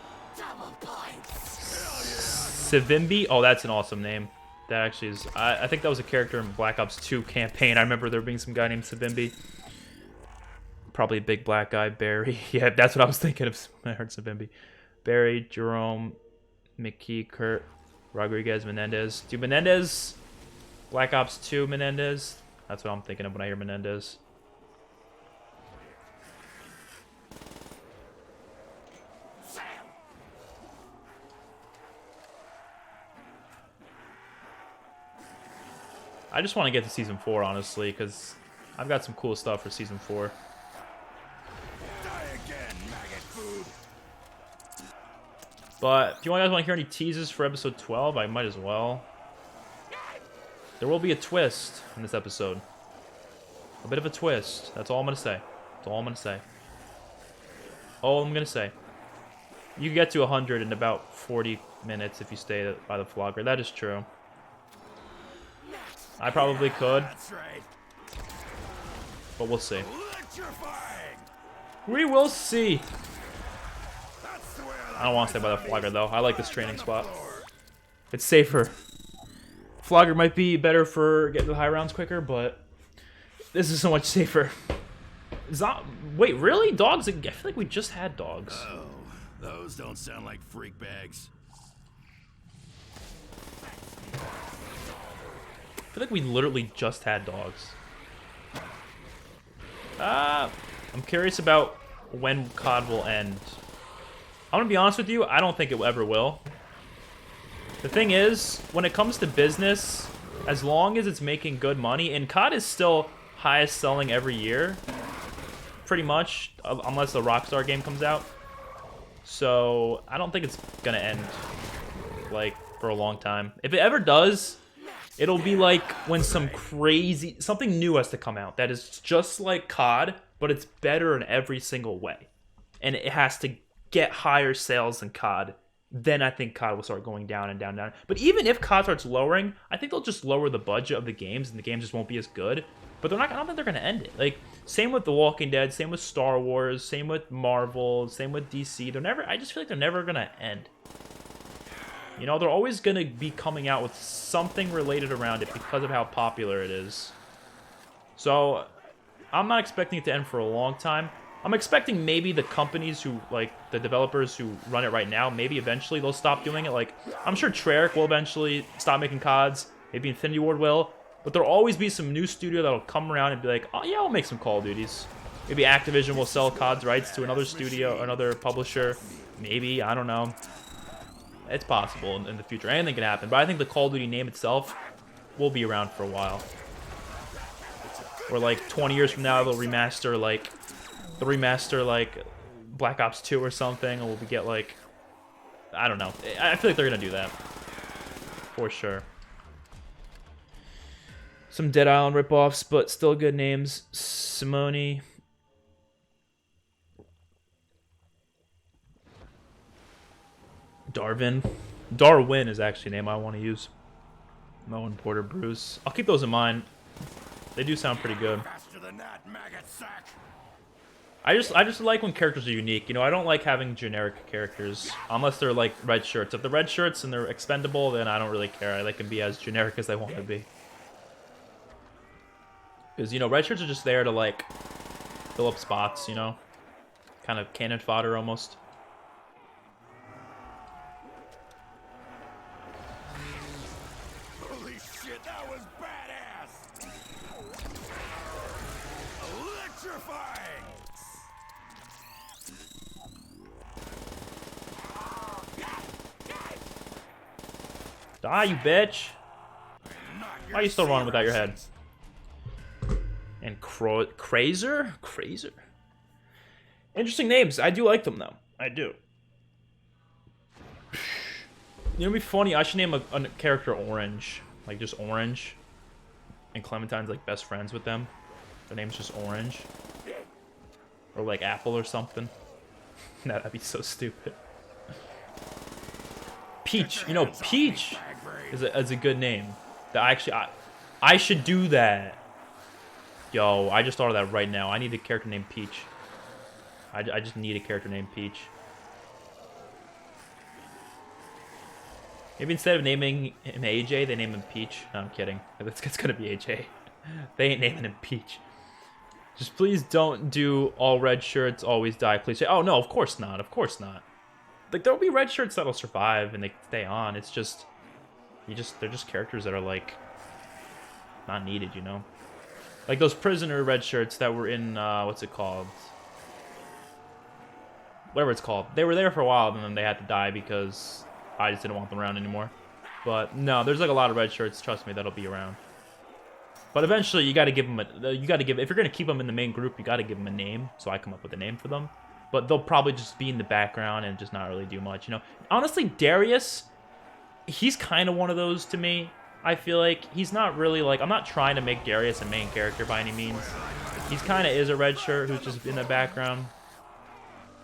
Savimbi? Oh, that's an awesome name. That actually is... I think that was a character in Black Ops 2 campaign. I remember there being some guy named Savimbi. Probably a big black guy, Barry. Yeah, that's what I was thinking of when I heard Savimbi. Barry, Jerome, McKee, Kurt, Rodriguez, Menendez. Dude, Menendez... Black Ops 2 Menendez? That's what I'm thinking of when I hear Menendez. I just want to get to Season 4, honestly, because I've got some cool stuff for Season 4. Die again, maggot food. But if you guys want to hear any teases for Episode 12, I might as well. There will be a twist in this episode. A bit of a twist. That's all I'm going to say. That's all I'm going to say. All I'm going to say. You can get to 100 in about 40 minutes if you stay by the vlogger. That is true. I probably could, That's right. but we'll see. Electrifying. We will see. That's the way I don't want to stay by the flogger, though. I like this training spot. It's safer. Flogger might be better for getting the high rounds quicker, but this is so much safer. Wait, really? Dogs? I feel like we just had dogs. Oh, those don't sound like freak bags. I feel like we literally just had dogs. I'm curious about when COD will end. I'm gonna be honest with you, I don't think it ever will. The thing is, when it comes to business, as long as it's making good money, and COD is still highest selling every year, pretty much, unless the Rockstar game comes out. So I don't think it's gonna end, like, for a long time. If it ever does, it'll be like when something new has to come out that is just like COD, but it's better in every single way. And it has to get higher sales than COD. Then I think COD will start going down and down and down. But even if COD starts lowering, I think they'll just lower the budget of the games and the games just won't be as good. But they're not. I don't think they're going to end it. Like, same with The Walking Dead, same with Star Wars, same with Marvel, same with DC. I just feel like they're never going to end. You know, they're always going to be coming out with something related around it because of how popular it is. So, I'm not expecting it to end for a long time. I'm expecting maybe the companies who, like, the developers who run it right now, maybe eventually they'll stop doing it. Like, I'm sure Treyarch will eventually stop making CODs. Maybe Infinity Ward will. But there'll always be some new studio that'll come around and be like, oh, yeah, I'll make some Call of Duties. Maybe Activision will sell CODs rights to another studio, another publisher. Maybe, I don't know. It's possible in the future. Anything can happen. But I think the Call of Duty name itself will be around for a while. Or, like, 20 years from now, they'll remaster, like, Black Ops 2 or something, and we'll get, like, I don't know. I feel like they're gonna do that. For sure. Some Dead Island ripoffs, but still good names. Simone. Darwin is actually a name I want to use. Moen Porter Bruce. I'll keep those in mind. They do sound pretty good. Faster than that, maggot sack. I just like when characters are unique. You know, I don't like having generic characters unless they're like red shirts. If they're red shirts and they're expendable, then I don't really care. They can be as generic as they want to be. Because, you know, red shirts are just there to, like, fill up spots, you know? Kind of cannon fodder, almost. Holy shit, that was badass! Electrifying! Die, you bitch! Why are you still running without your head? And Crazer? Crazer? Interesting names. I do like them, though. I do. You know, it'd be funny. I should name a character Orange. Like, just Orange. And Clementine's, like, best friends with them. Their name's just Orange. Or, like, Apple or something. No, that'd be so stupid. Peach. You know, Peach is a good name. That I should do that. Yo, I just thought of that right now. I need a character named Peach. I just need a character named Peach. Maybe instead of naming him AJ, they name him Peach. No, I'm kidding. It's gonna be AJ. They ain't naming him Peach. Just please don't do all red shirts always die. Please say, oh no, of course not. Of course not. Like, there'll be red shirts that'll survive and they stay on. It's just, they're just characters that are, like, not needed, you know? Like those prisoner red shirts that were in, what's it called? Whatever it's called. They were there for a while and then they had to die because I just didn't want them around anymore. But no, there's like a lot of red shirts, trust me, that'll be around. But eventually you gotta give them if you're gonna keep them in the main group, you gotta give them a name. So I come up with a name for them. But they'll probably just be in the background and just not really do much, you know? Honestly, Darius, he's kind of one of those to me. I feel like he's not really like, I'm not trying to make Darius a main character by any means. He's kind of is a red shirt who's just in the background.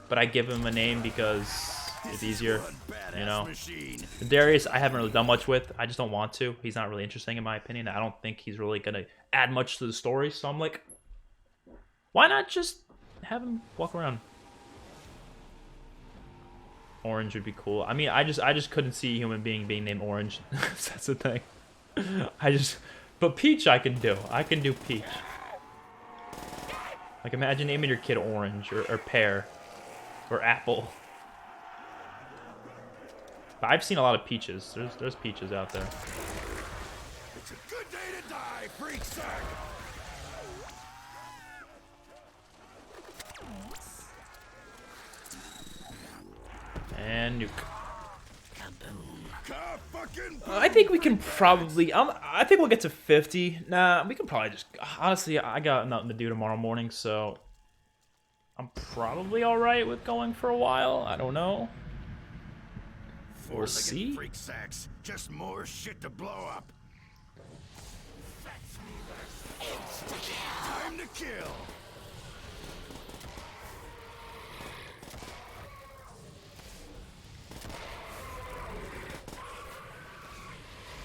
But I give him a name because it's easier, you know. Darius, I haven't really done much with. I just don't want to. He's not really interesting in my opinion. I don't think he's really going to add much to the story. So I'm like, why not just have him walk around? Orange would be cool. I mean, I just couldn't see a human being named Orange. That's the thing. But Peach I can do. I can do Peach. Like, imagine naming your kid Orange or Pear or Apple. But I've seen a lot of Peaches. There's Peaches out there. It's a good day to die, freak sack. And nuke. I think we can probably... I think we'll get to 50. Nah, we can probably just... Honestly, I got nothing to do tomorrow morning, so... I'm probably alright with going for a while. I don't know. Or see? Freak sacks. Just more shit to blow up. Time to kill.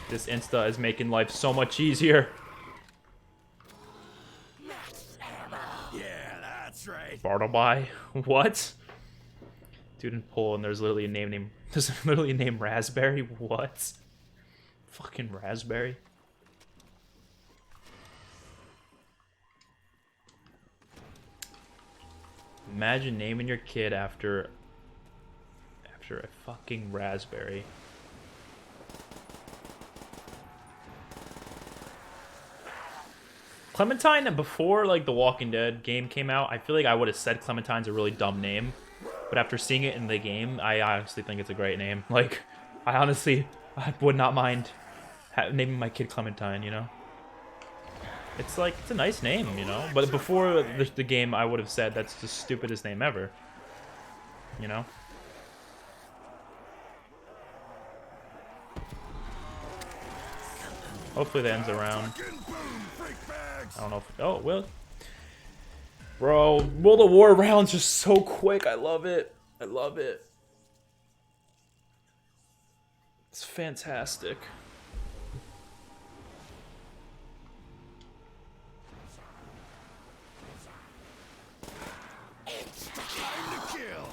This Insta is making life so much easier. Yeah, that's right. Bartleby? What? Dude in Poland, and there's literally a name there's literally a name Raspberry? What? Fucking Raspberry? Imagine naming your kid after a fucking raspberry. Clementine, before like the Walking Dead game came out, I feel like I would have said Clementine's a really dumb name. But after seeing it in the game, I honestly think it's a great name. Like, I would not mind naming my kid Clementine, you know? It's like, it's a nice name, you know? But before the game, I would have said that's the stupidest name ever. You know? Hopefully that ends around. I don't know if... Oh, well... Bro, World of War rounds just so quick. I love it. I love it. It's fantastic. It's time to kill.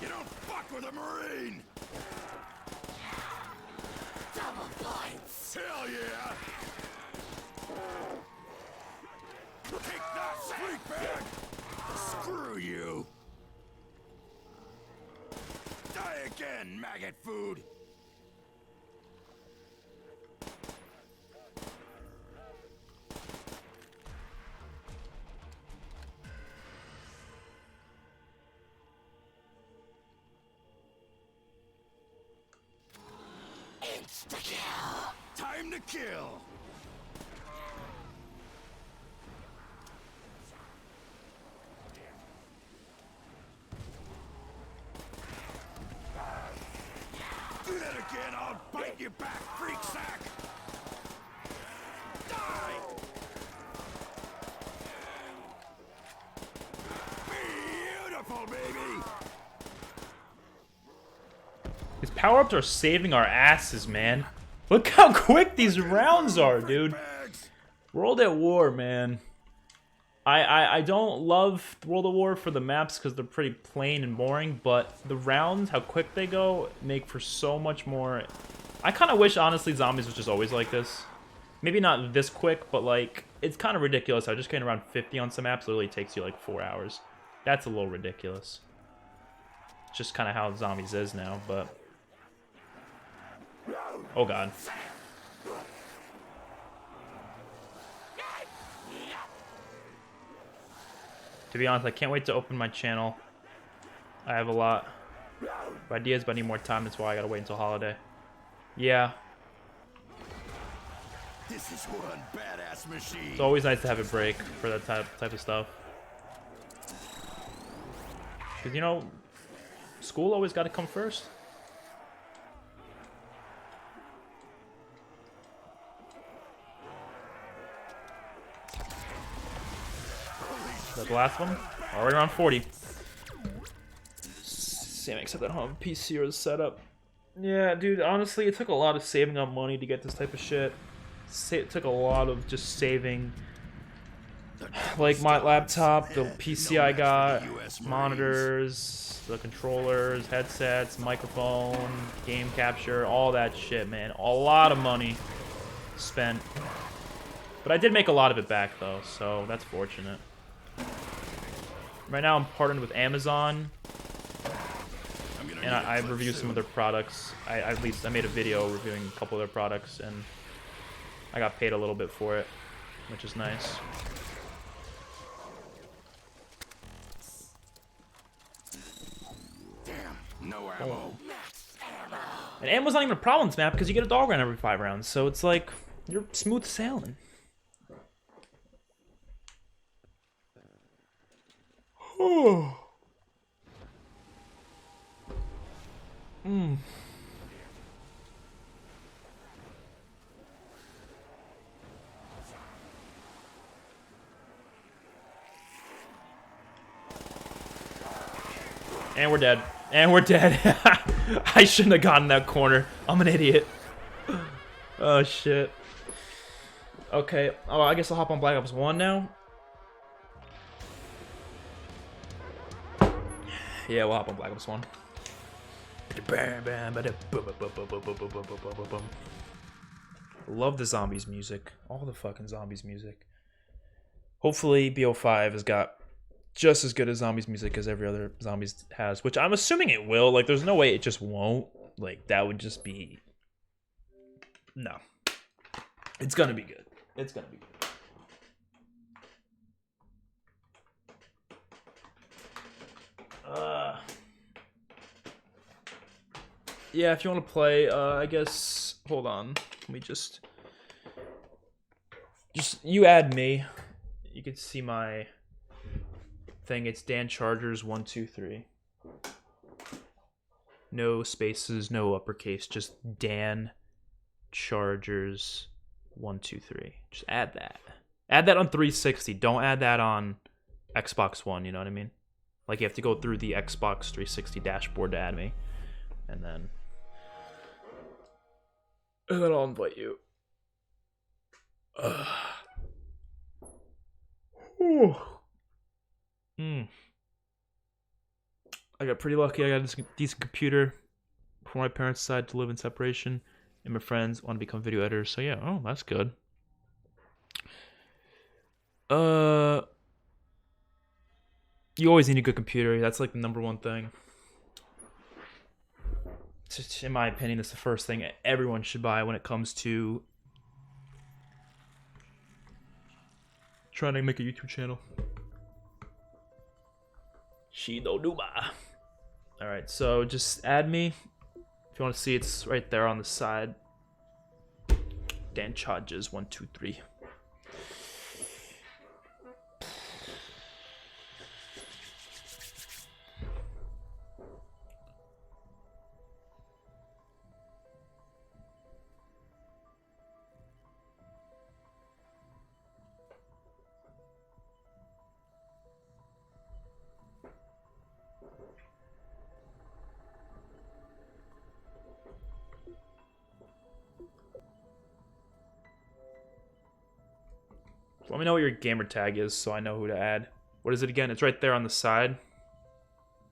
You don't fuck with a Marine. Double points. Hell yeah. Screw you! Die again, maggot food! Insta-kill! Time to kill! Do that again, I'll bite you back, freak sack! Die! Beautiful, baby! These power-ups are saving our asses, man. Look how quick these rounds are, dude. World at War, man. I don't love World at War for the maps because they're pretty plain and boring, but the rounds, how quick they go, make for so much more. I kind of wish, honestly, Zombies was just always like this. Maybe not this quick, but like, it's kind of ridiculous how just getting around 50 on some maps literally takes you like 4 hours. That's a little ridiculous. It's just kind of how Zombies is now, but... Oh god. To be honest, I can't wait to open my channel. I have a lot of ideas, but I need more time. That's why I gotta wait until holiday. Yeah. This is one badass machine. It's always nice to have a break for that type of stuff. Because, you know, school always gotta come first. Is that the last one? Already around 40. Same, except I don't have a PC or the setup. Yeah, dude, honestly, it took a lot of saving up money to get this type of shit. It took a lot of just saving. Like my laptop, the PC I got, monitors, the controllers, headsets, microphone, game capture, all that shit, man. A lot of money spent. But I did make a lot of it back, though, so that's fortunate. Right now I'm partnered with Amazon, and I reviewed some of their products. I made a video reviewing a couple of their products, and I got paid a little bit for it, which is nice. Damn, no ammo. And ammo's not even a problem in this map because you get a dog round every 5 rounds, so it's like you're smooth sailing. Oh. And we're dead. And we're dead. I shouldn't have gotten that corner. I'm an idiot. Oh, shit. Okay. Oh, I guess I'll hop on Black Ops 1 now. Yeah, we'll hop on Black Ops 1. Love the Zombies music. All the fucking Zombies music. Hopefully BO5 has got just as good as Zombies music as every other Zombies has, which I'm assuming it will. Like, there's no way it just won't. Like, that would just be... No. It's gonna be good. It's gonna be good. Yeah, if you want to play, I guess... Hold on. Let me just... You add me. You can see my thing. It's Dan Chargers 123. No spaces, no uppercase. Just Dan Chargers 123. Just add that. Add that on 360. Don't add that on Xbox One, you know what I mean? Like, you have to go through the Xbox 360 dashboard to add me. And then I'll invite you. I got pretty lucky. I got a decent computer before my parents decided to live in separation, and my friends want to become video editors. So yeah, oh, that's good. You always need a good computer. That's like the #1 thing. In my opinion, that's the first thing everyone should buy when it comes to trying to make a YouTube channel. Shi No Numa. Alright, so just add me. If you want to see, it's right there on the side. Dan charges 1, 2, 3. Let me know what your gamer tag is so I know who to add. What is it again? It's right there on the side.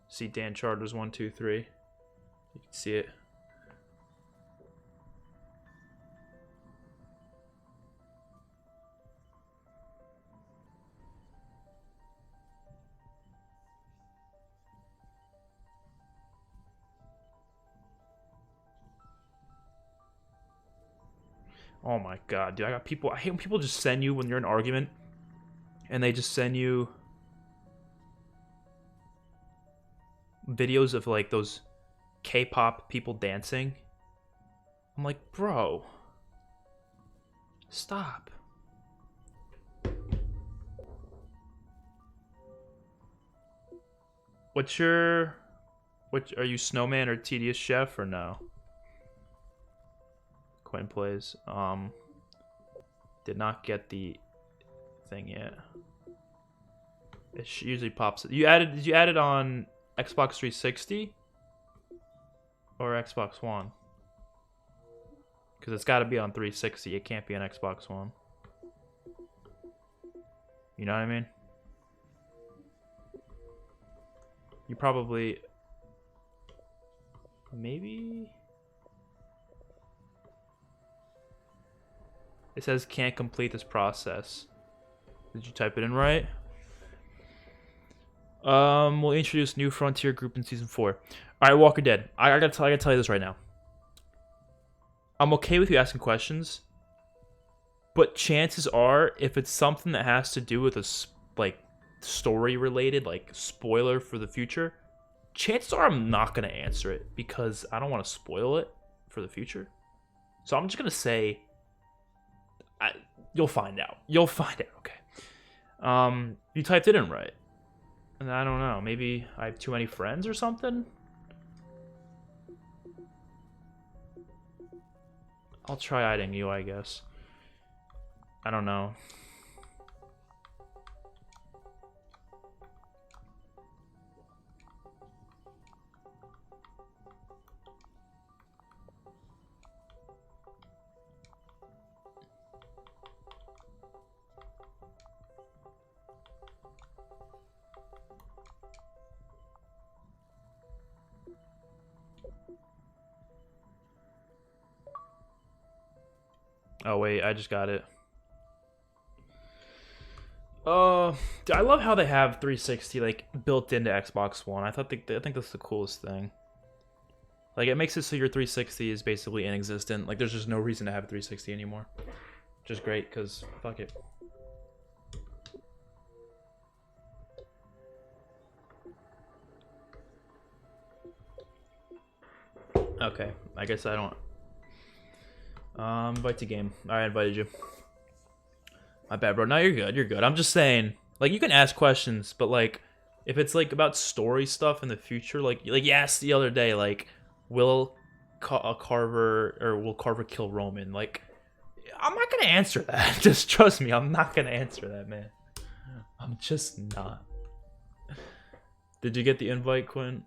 See Dan Charters 1, 2, 3. You can see it. Oh my god, dude, I got people. I hate when people just send you when you're in an argument and they just send you videos of like those K-pop people dancing. I'm like, bro, stop. What are you, Snowman or Tedious Chef or no? Quinn plays. Did not get the thing yet. It usually pops. Did you add it on Xbox 360 or Xbox One? Because it's got to be on 360. It can't be on Xbox One. You know what I mean? You probably... Maybe... It says can't complete this process. Did you type it in right? We'll introduce new Frontier group in season 4. Alright, Walker Dead. I gotta tell you this right now. I'm okay with you asking questions, but chances are, if it's something that has to do with a like story related, like spoiler for the future, chances are I'm not gonna answer it because I don't want to spoil it for the future. So I'm just gonna say, you'll find out. You'll find out. Okay. You typed it in right, and I don't know. Maybe I have too many friends or something. I'll try adding you, I guess. I don't know. Oh wait, I just got it. Dude, I love how they have 360 like built into Xbox One. I think that's the coolest thing. Like, it makes it so your 360 is basically inexistent. Like, there's just no reason to have a 360 anymore. Which is great, because fuck it. Okay, I guess I don't... invite to game. I invited you. My bad, bro. No, you're good. You're good. I'm just saying, like, you can ask questions, but, like, if it's, like, about story stuff in the future, like you asked the other day, like, will Carver kill Roman? Like, I'm not gonna answer that. Just trust me, I'm not gonna answer that, man. I'm just not. Did you get the invite, Quinn?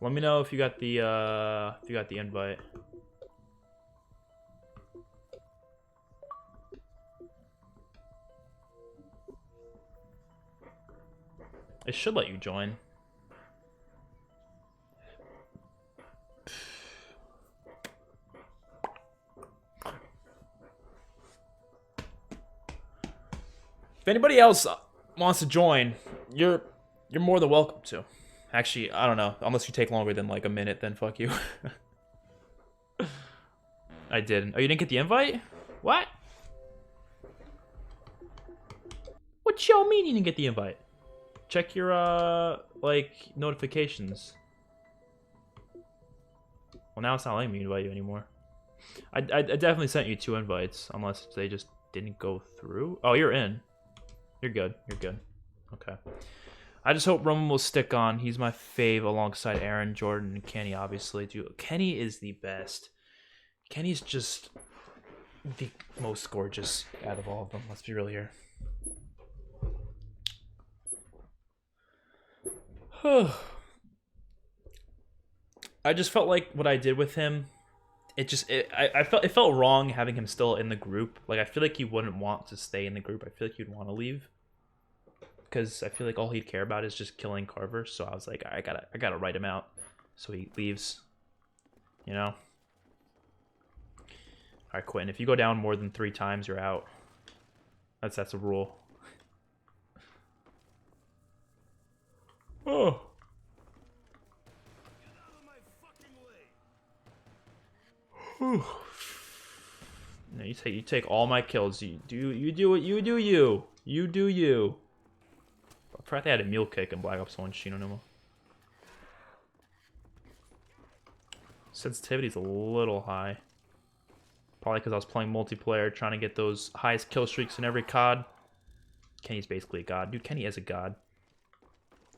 Let me know if you got the invite. It should let you join. If anybody else wants to join, you're more than welcome to. Actually, I don't know. Unless you take longer than like a minute, then fuck you. I didn't. Oh, you didn't get the invite? What? What y'all mean you didn't get the invite? Check your like notifications. Well, now it's not letting me invite you anymore. I definitely sent you 2 invites, unless they just didn't go through. Oh, you're in. You're good. You're good. Okay. I just hope Roman will stick on. He's my fave alongside Aaron, Jordan, and Kenny, obviously. Dude, Kenny is the best. Kenny's just the most gorgeous out of all of them. Let's be real here. I just felt like what I did with him, I felt wrong having him still in the group. Like, I feel like he wouldn't want to stay in the group. I feel like he'd want to leave, because I feel like all he'd care about is just killing Carver. So I was like, I gotta write him out so he leaves, you know. All right, Quentin, if you go down more than 3 times, you're out. That's a rule. Oh. No, you take all my kills. You do what you do. You do you. I forgot they had a mule kick in Black Ops 1 Shi No Numa. Sensitivity's a little high. Probably because I was playing multiplayer, trying to get those highest kill streaks in every COD. Kenny's basically a god. Dude, Kenny is a god.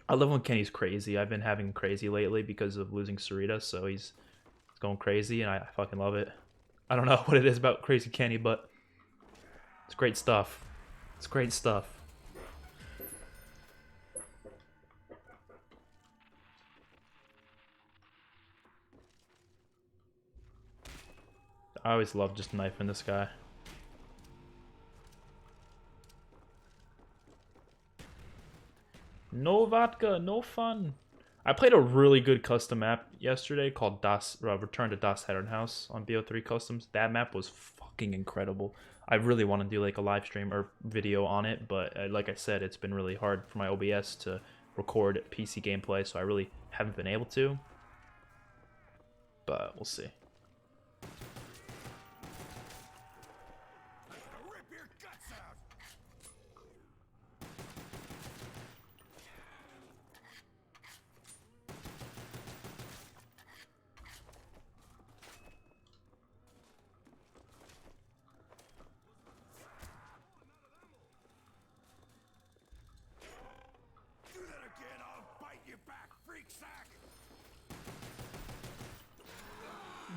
I love when Kenny's crazy. I've been having crazy lately because of losing Sarita, so he's going crazy, and I fucking love it. I don't know what it is about crazy Kenny, but it's great stuff. It's great stuff. I always love just knifing this guy. No vodka, no fun. I played a really good custom map yesterday called Return to Das Herrenhaus on BO3 Customs. That map was fucking incredible. I really want to do like a live stream or video on it, but like I said, it's been really hard for my OBS to record PC gameplay, so I really haven't been able to. But we'll see.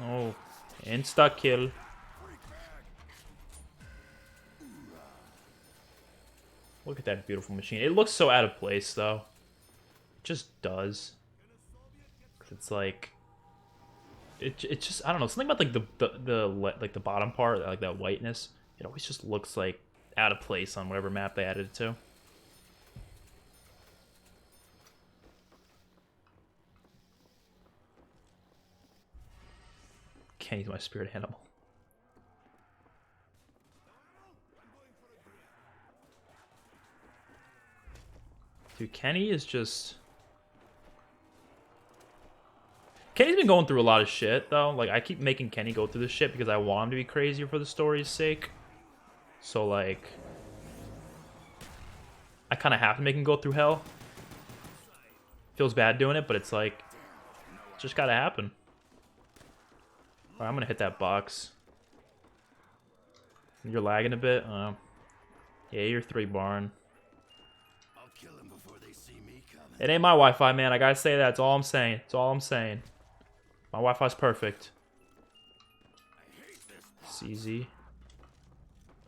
Oh, insta kill. Look at that beautiful machine. It looks so out of place, though. It just does. Cause it's like, it just, I don't know, something about like the bottom part, like that whiteness. It always just looks like out of place on whatever map they added it to. Kenny's my spirit animal. Dude, Kenny is just... Kenny's been going through a lot of shit, though. Like, I keep making Kenny go through this shit because I want him to be crazier for the story's sake. So, like... I kind of have to make him go through hell. Feels bad doing it, but it's like... It's just gotta happen. Right, I'm gonna hit that box. You're lagging a bit? Yeah, you're 3 barn. I'll kill him before they see me coming. It ain't my Wi-Fi, man. I gotta say that. That's all I'm saying. That's all I'm saying. My Wi-Fi's perfect. CZ.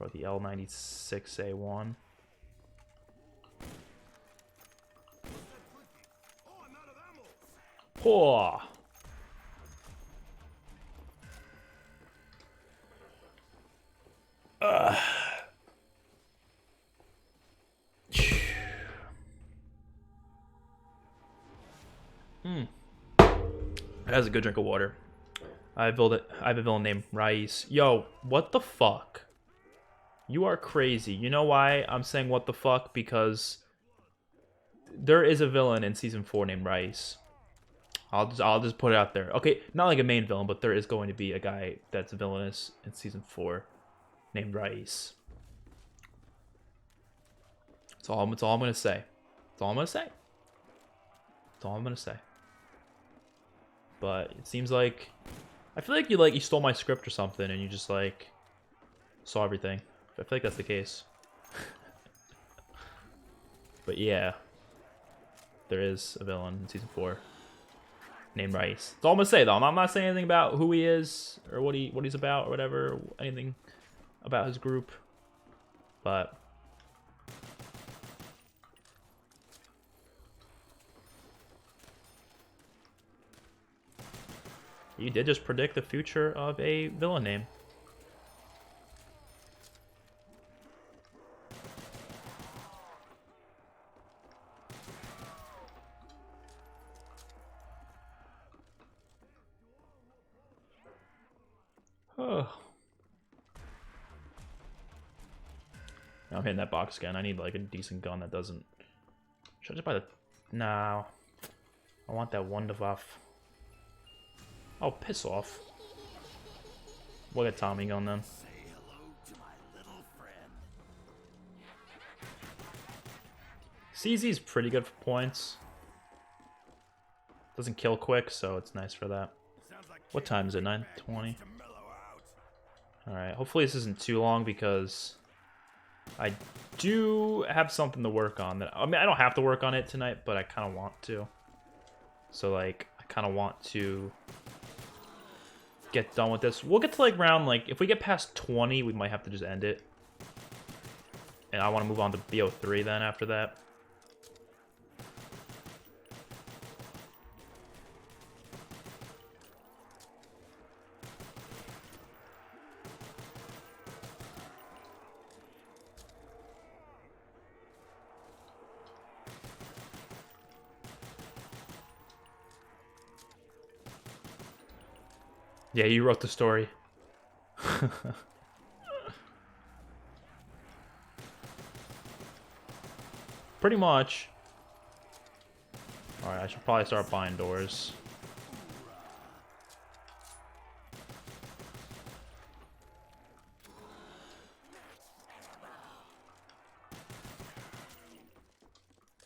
Or the L96A1. Poor. That has a good drink of water. I have a villain named Raiz. Yo, what the fuck? You are crazy. You know why I'm saying what the fuck? Because there is a villain in season 4 named Raiz. I'll just put it out there. Okay, not like a main villain, but there is going to be a guy that's villainous in season 4 named Raiz. That's all I'm gonna say. That's all I'm gonna say. That's all I'm gonna say. But it seems like I feel like you stole my script or something and you just like saw everything. I feel like that's the case. But yeah, there is a villain in season 4 named Rice. That's all I'm gonna say though. I'm not saying anything about who he is or what he's about or whatever, anything about his group. But you did just predict the future of a villain name. Oh. I'm hitting that box again. I need like a decent gun that doesn't. Should I just buy the? No. I want that Wunderwaffe. Oh, piss off. We'll get Tommy gun then. Say hello to my little friend. CZ's pretty good for points. Doesn't kill quick, so it's nice for that. What time is it? 9:20. Alright, hopefully this isn't too long because I do have something to work on. I mean, I don't have to work on it tonight, but I kind of want to. So, like, I kind of want to get done with this. We'll get to, like, round, like, if we get past 20, we might have to just end it. And I want to move on to BO3 then after that. Yeah, you wrote the story. Pretty much. Alright, I should probably start buying doors.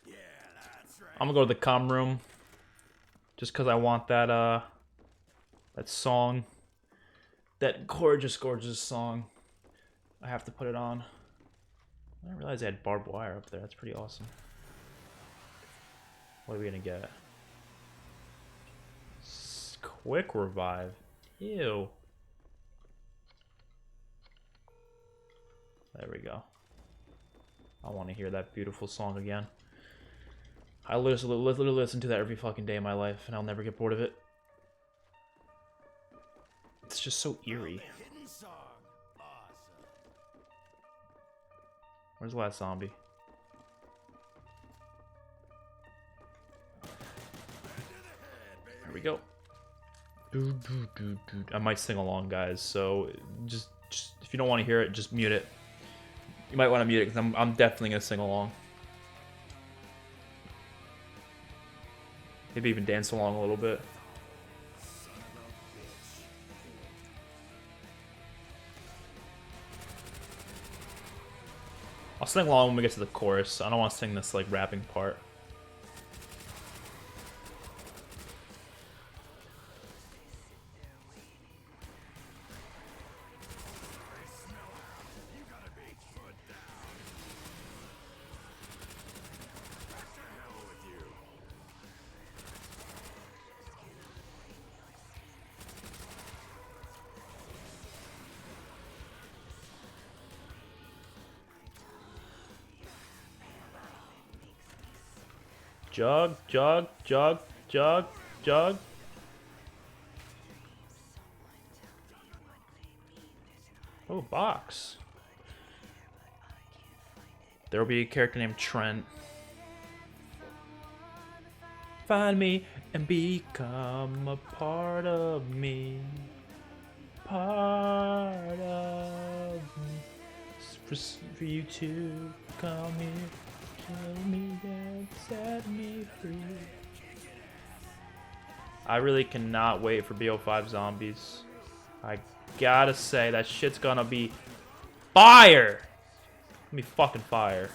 Yeah, that's right. I'm gonna go to the comm room. Just because I want that, that song. That gorgeous, gorgeous song. I have to put it on. I didn't realize they had barbed wire up there. That's pretty awesome. What are we gonna get? Quick revive. Ew. There we go. I want to hear that beautiful song again. I literally listen to that every fucking day of my life, and I'll never get bored of it. It's just so eerie. Hidden song. Awesome. Where's the last zombie? There we go. I might sing along, guys. So just if you don't want to hear it, just mute it. You might want to mute it because I'm definitely gonna sing along. Maybe even dance along a little bit. I'll sing along when we get to the chorus. I don't want to sing this like rapping part. Jog, jog, jog, jog. Jug. Oh, box. There will be a character named Trent. Find me and become a part of me. Part of me. For you to come here, kill me and set me free. I really cannot wait for BO5 Zombies. I gotta say, that shit's gonna be fire! Gonna be fucking fire.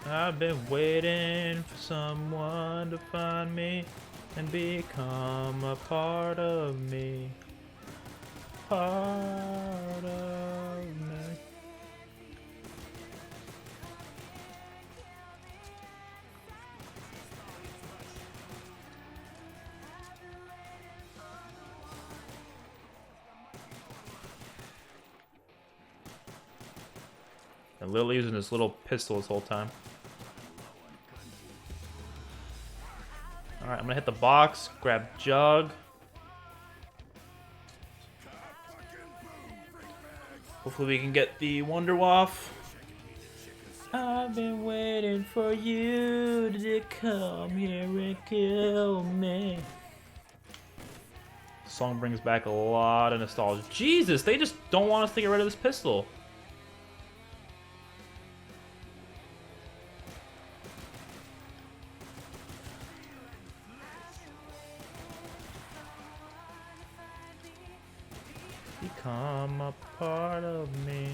I've been waiting for someone to find me and become a part of me. Part of me. And Lily using this little pistol this whole time. Alright, I'm gonna hit the box, grab Jug. Hopefully we can get the Wonder Waff. I've been waiting for you to come here and kill me. The song brings back a lot of nostalgia. Jesus, they just don't want us to get rid of this pistol. Become a part of me.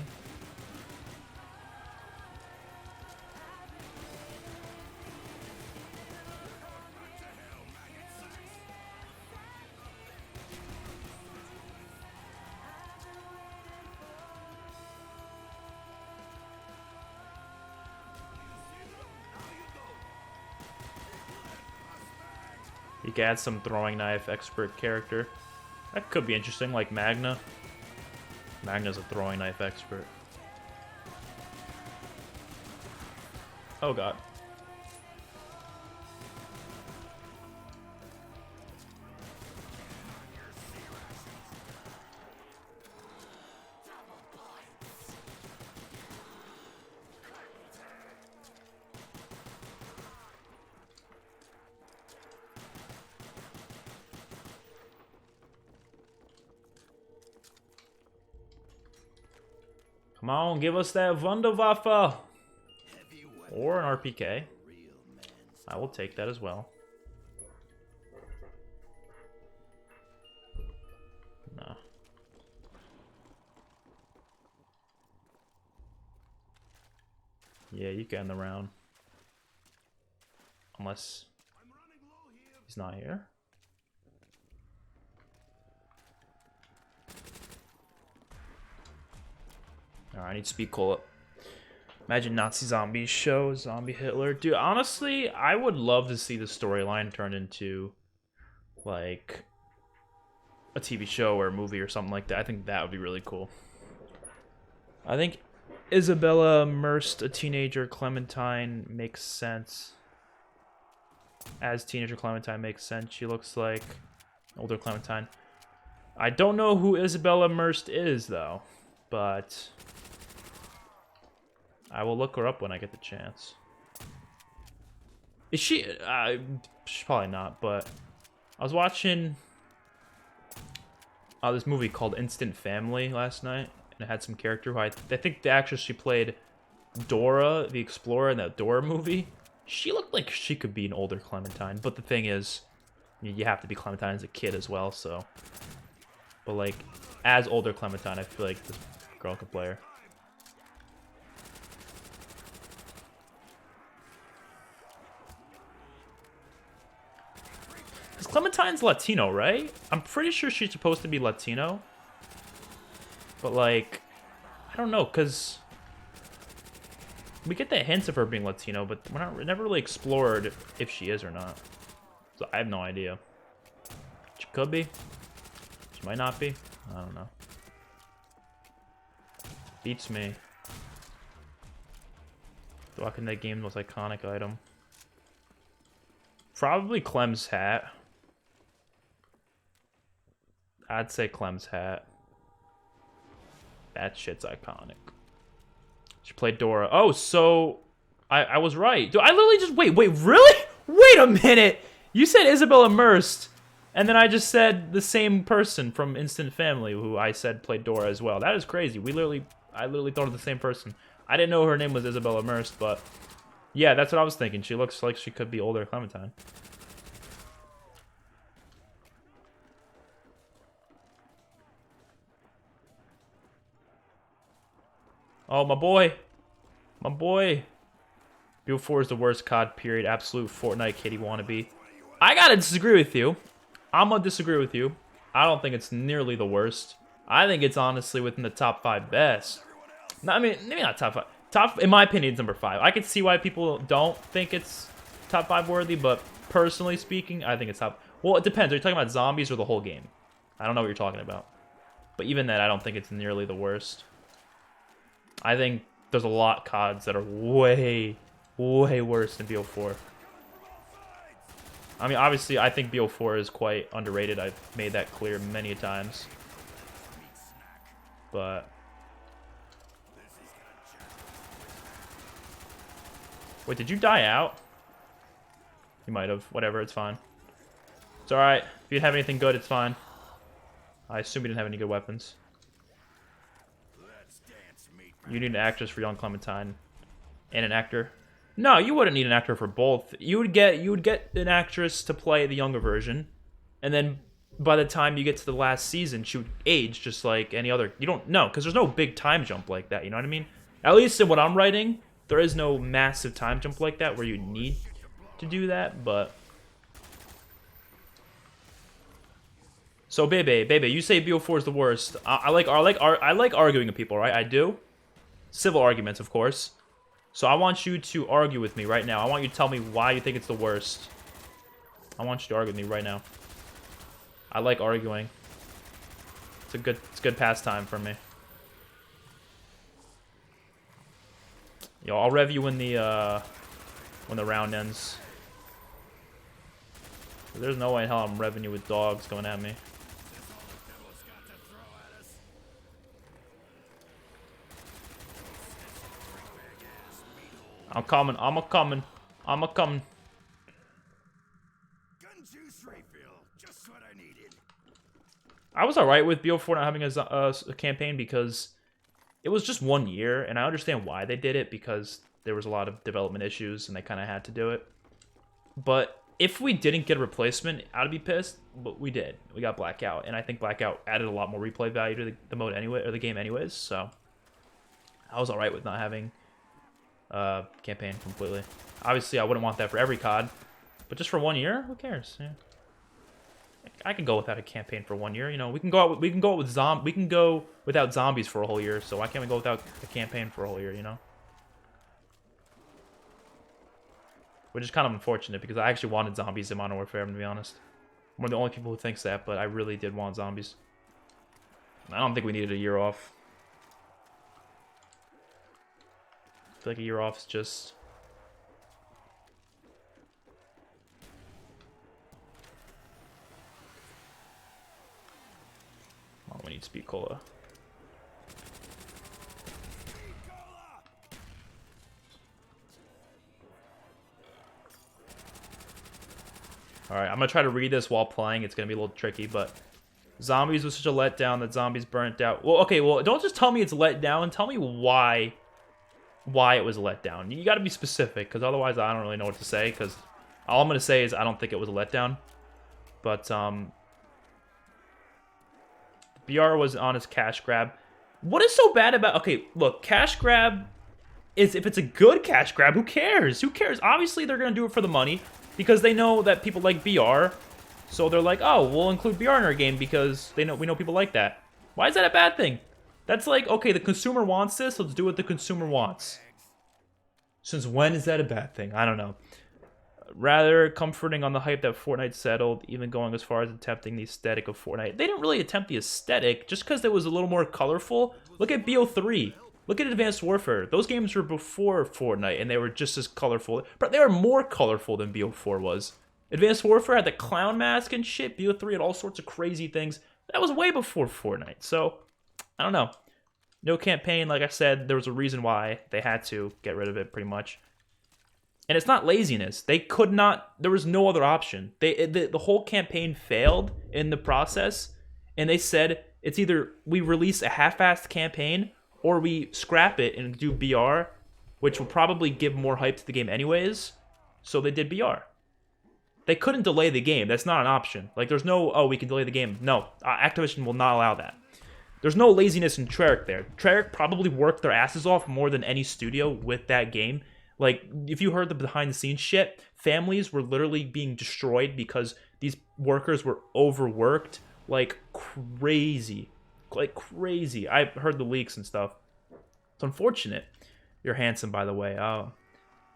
You can add some throwing knife expert character. That could be interesting, like Magna. Magna's a throwing knife expert. Oh god. Come on, give us that Wunderwaffe! Or an RPK. I will take that as well. No. Yeah, you can end the round. Unless he's not here. Alright, I need speed cola up. Imagine Nazi zombies show, zombie Hitler. Dude, honestly, I would love to see the storyline turned into, like, a TV show or a movie or something like that. I think that would be really cool. I think Isabella immersed a teenager Clementine makes sense. As teenager Clementine makes sense. She looks like older Clementine. I don't know who Isabella immersed is, though, but I will look her up when I get the chance. Is she? She's probably not, but I was watching this movie called Instant Family last night, and it had some character who I think the actress she played Dora the Explorer in that Dora movie. She looked like she could be an older Clementine, but the thing is, you have to be Clementine as a kid as well, so. But like, as older Clementine, I feel like this girl could play her. Because Clementine's Latino, right? I'm pretty sure she's supposed to be Latino. But like, I don't know, because we get the hints of her being Latino, but we never really explored if she is or not. So I have no idea. She could be. Might not be. I don't know. Beats me. Walking that game's most iconic item. Probably Clem's hat. I'd say Clem's hat. That shit's iconic. She played Dora. Oh, so I was right. Do I literally just wait, really? Wait a minute. You said Isabel Immersed, and then I just said the same person from Instant Family who I said played Dora as well. That is crazy. I literally thought of the same person. I didn't know her name was Isabel Immersed, but yeah, that's what I was thinking. She looks like she could be older Clementine. Oh, my boy. My boy. BO4 is the worst COD, period. Absolute Fortnite kitty wannabe. I gotta disagree with you. I'm gonna disagree with you. I don't think it's nearly the worst. I think it's honestly within the top 5 best. No, I mean, maybe not top 5. Top, in my opinion, it's number 5. I can see why people don't think it's top 5 worthy, but personally speaking, I think it's top. Well, it depends. Are you talking about zombies or the whole game? I don't know what you're talking about. But even that, I don't think it's nearly the worst. I think there's a lot CODs that are way worse than BO4. I mean, obviously, I think BO4 is quite underrated. I've made that clear many times. But... Wait, did you die out? You might have. Whatever, it's fine. It's alright. If you didn't have anything good, it's fine. I assume you didn't have any good weapons. You need an actress for young Clementine. And an actor. No, you wouldn't need an actor for both. You would get an actress to play the younger version. And then by the time you get to the last season, she would age just like any other. You don't know, because there's no big time jump like that, you know what I mean? At least in what I'm writing, there is no massive time jump like that where you need to do that, but... So, Bebe, you say BO4 is the worst. I like arguing with people, right? I do. Civil arguments, of course. So I want you to argue with me right now. I want you to tell me why you think it's the worst. I want you to argue with me right now. I like arguing. It's a good pastime for me. Yo, I'll rev you when the round ends. There's no way in hell I'm revving you with dogs going at me. I'm coming. I'm a-coming. I'm a-coming. Gun juice refill, just what I needed. I was alright with BO4 not having a campaign because it was just 1 year, and I understand why they did it because there was a lot of development issues and they kind of had to do it. But if we didn't get a replacement, I'd be pissed. But we did. We got Blackout, and I think Blackout added a lot more replay value to the mode anyway, or the game anyways. So I was alright with not having campaign completely. Obviously, I wouldn't want that for every COD, but just for 1 year, who cares? Yeah. I can go without a campaign for 1 year. You know, we can go out without zombies for a whole year. So why can't we go without a campaign for a whole year? You know, which is kind of unfortunate because I actually wanted zombies in Modern Warfare. To be honest, I'm one of the only people who thinks that, but I really did want zombies. I don't think we needed a year off. I feel like a year off is just... Oh, we need Speed Cola. Alright, I'm gonna try to read this while playing. It's gonna be a little tricky, but... Zombies was such a letdown that zombies burnt out. Well, okay, well, don't just tell me it's let down. Tell me why it was a letdown. You gotta be specific, because otherwise I don't really know what to say, because all I'm gonna say is I don't think it was a letdown. But, BR was on his cash grab. What is so bad about... Okay, look, cash grab is... If it's a good cash grab, who cares? Who cares? Obviously, they're gonna do it for the money, because they know that people like BR. So they're like, oh, we'll include BR in our game because we know people like that. Why is that a bad thing? That's like, okay, the consumer wants this, let's do what the consumer wants. Since when is that a bad thing? I don't know. Rather comforting on the hype that Fortnite settled, even going as far as attempting the aesthetic of Fortnite. They didn't really attempt the aesthetic, just because it was a little more colorful. Look at BO3. Look at Advanced Warfare. Those games were before Fortnite, and they were just as colorful. But they were more colorful than BO4 was. Advanced Warfare had the clown mask and shit. BO3 had all sorts of crazy things. That was way before Fortnite. So, I don't know. No campaign, like I said, there was a reason why they had to get rid of it, pretty much. And it's not laziness. They could not. There was no other option. The whole campaign failed in the process, and they said it's either we release a half-assed campaign or we scrap it and do BR, which will probably give more hype to the game anyways. So they did BR. They couldn't delay the game. That's not an option. Like, there's no, oh, we can delay the game. No, Activision will not allow that. There's no laziness in Treyarch there. Treyarch probably worked their asses off more than any studio with that game. Like, if you heard the behind-the-scenes shit, families were literally being destroyed because these workers were overworked like crazy. Like crazy. I heard the leaks and stuff. It's unfortunate. You're handsome, by the way. Oh,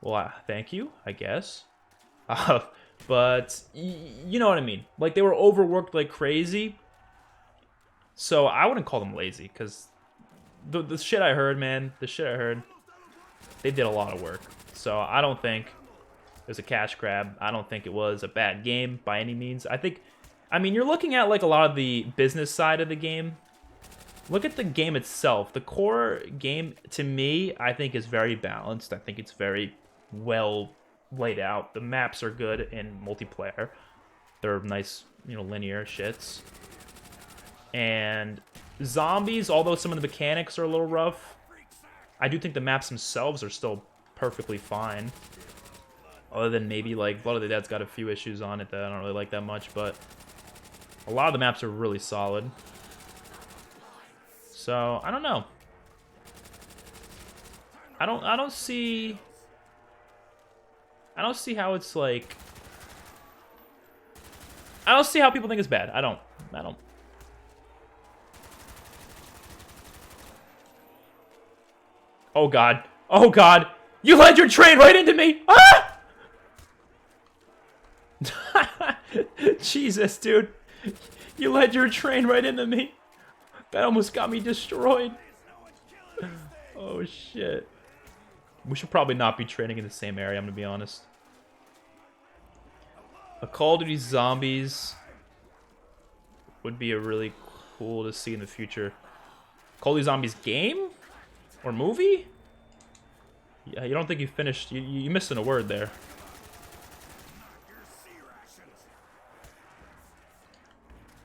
well, thank you, I guess. But, you know what I mean. Like, they were overworked like crazy. So, I wouldn't call them lazy, because the shit I heard, man, they did a lot of work. So I don't think it was a cash grab. I don't think it was a bad game by any means. I mean, you're looking at like a lot of the business side of the game. Look at the game itself. The core game, to me, I think is very balanced. I think it's very well laid out. The maps are good in multiplayer. They're nice, you know, linear shits. And zombies, although some of the mechanics are a little rough, I do think the maps themselves are still perfectly fine. Other than maybe, like, Blood of the Dead's got a few issues on it that I don't really like that much, but a lot of the maps are really solid. So, I don't know. I don't see how it's like... I don't see how people think it's bad. I don't. Oh, God. Oh, God. You led your train right into me. Ah! Jesus, dude. You led your train right into me. That almost got me destroyed. Oh, shit. We should probably not be training in the same area, I'm going to be honest. A Call of Duty Zombies would be a really cool to see in the future. Call of Duty Zombies game? Or movie? Yeah, you don't think you finished. You missing a word there.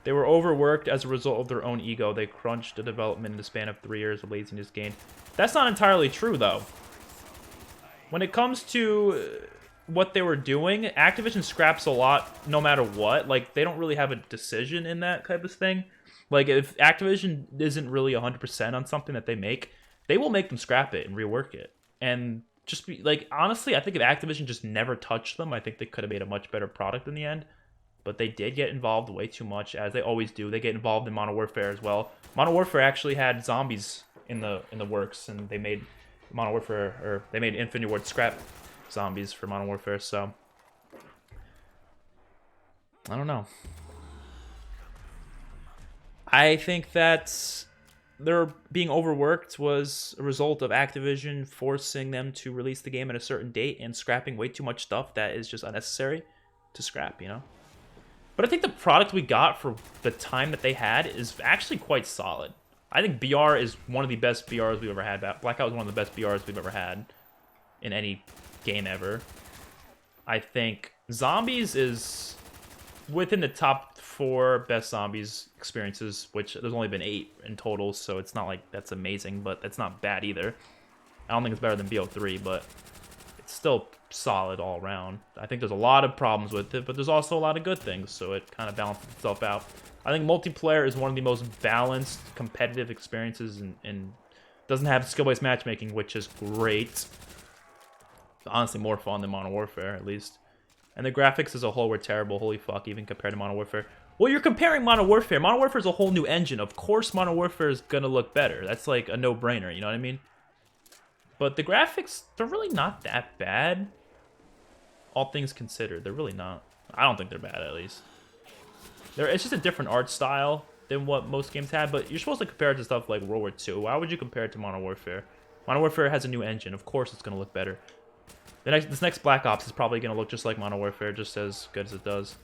They were overworked as a result of their own ego. They crunched the development in the span of 3 years of laziness gained. That's not entirely true, though. When it comes to what they were doing, Activision scraps a lot no matter what. Like, they don't really have a decision in that type of thing. Like, if Activision isn't really 100% on something that they make, they will make them scrap it and rework it. And just be, like, honestly, I think if Activision just never touched them, I think they could have made a much better product in the end. But they did get involved way too much, as they always do. They get involved in Modern Warfare as well. Modern Warfare actually had zombies in the works, and they made Modern Warfare, or they made Infinity Ward scrap zombies for Modern Warfare, so I don't know. I think that their being overworked was a result of Activision forcing them to release the game at a certain date and scrapping way too much stuff that is just unnecessary to scrap, you know? But I think the product we got for the time that they had is actually quite solid. I think BR is one of the best BRs we've ever had. Blackout is one of the best BRs we've ever had in any game ever. I think Zombies is within the top 4 best Zombies experiences, which there's only been 8 in total, so it's not like that's amazing, but that's not bad either. I don't think it's better than BO3, but it's still solid all around. I think there's a lot of problems with it, but there's also a lot of good things, so it kind of balances itself out. I think multiplayer is one of the most balanced competitive experiences and doesn't have skill-based matchmaking, which is great. It's honestly more fun than Modern Warfare, at least. And the graphics as a whole were terrible, holy fuck, even compared to Modern Warfare. Well, you're comparing Modern Warfare. Modern Warfare is a whole new engine. Of course Modern Warfare is gonna look better. That's like a no-brainer, you know what I mean? But the graphics, they're really not that bad. all things considered. They're really not. I don't think they're bad, at least. It's just a different art style than what most games had, but you're supposed to compare it to stuff like World War II. Why would you compare it to Modern Warfare? Modern Warfare has a new engine. Of course it's going to look better. This next Black Ops is probably going to look just like Modern Warfare, just as good as it does.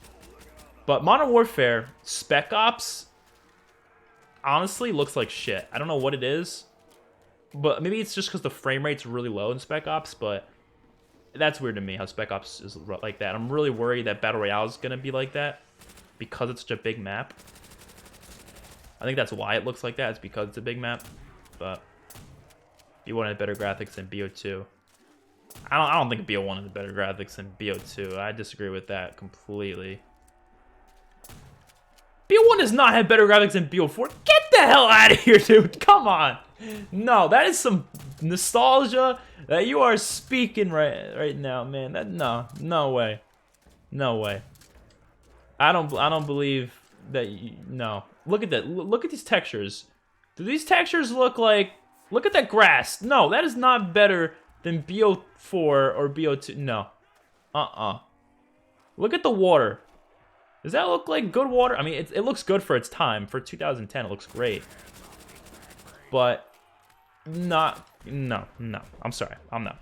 But Modern Warfare, Spec Ops, honestly looks like shit. I don't know what it is, but maybe it's just because the frame rate's really low in Spec Ops, but that's weird to me how Spec Ops is like that. I'm really worried that Battle Royale is going to be like that because it's such a big map. I think that's why it looks like that. It's because it's a big map. But BO1 had better graphics than BO2. I don't think BO1 had better graphics than BO2. I disagree with that completely. BO1 does not have better graphics than BO4. Get the hell out of here, dude. Come on. No, that is some nostalgia that you are speaking right now, man. No way. No way. I don't believe that no. Look at that. Look at these textures. Do these textures look like... Look at that grass. No, that is not better than BO4 or BO2. No. Look at the water. Does that look like good water? I mean, it looks good for its time. For 2010, it looks great. But no. I'm sorry. I'm not.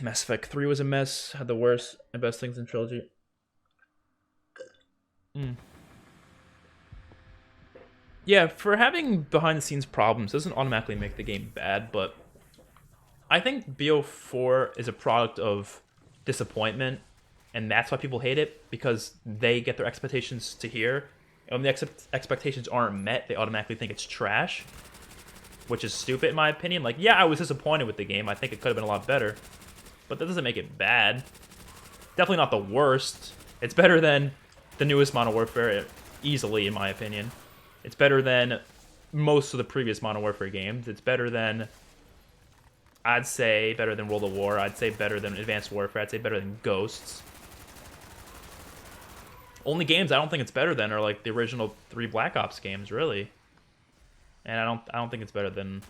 Mass Effect 3 was a mess. Had the worst and best things in Trilogy. Yeah, for having behind-the-scenes problems doesn't automatically make the game bad, but I think BO4 is a product of disappointment, and that's why people hate it, because they get their expectations to here, and when the expectations aren't met, they automatically think it's trash, which is stupid in my opinion. Like, yeah, I was disappointed with the game. I think it could have been a lot better, but that doesn't make it bad. Definitely not the worst. It's better than the newest Modern Warfare, easily, in my opinion. It's better than most of the previous Modern Warfare games. It's better than, I'd say, better than World of War. I'd say better than Advanced Warfare. I'd say better than Ghosts. Only games I don't think it's better than are like the original 3 Black Ops games, really. And I don't think it's better than...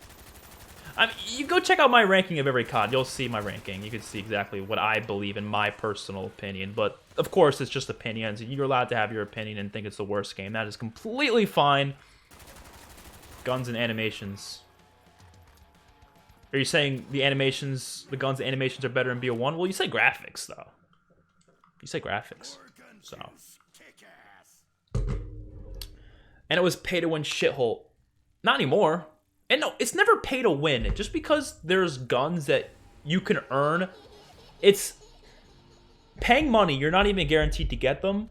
I mean, you go check out my ranking of every COD. You'll see my ranking. You can see exactly what I believe in my personal opinion. But, of course, it's just opinions. You're allowed to have your opinion and think it's the worst game. That is completely fine. Guns and animations. Are you saying the animations, the guns and animations are better in BO1? Well, you say graphics, though. You say graphics. So. And it was pay-to-win shithole. Not anymore. And no, it's never pay to win. Just because there's guns that you can earn, it's paying money. You're not even guaranteed to get them.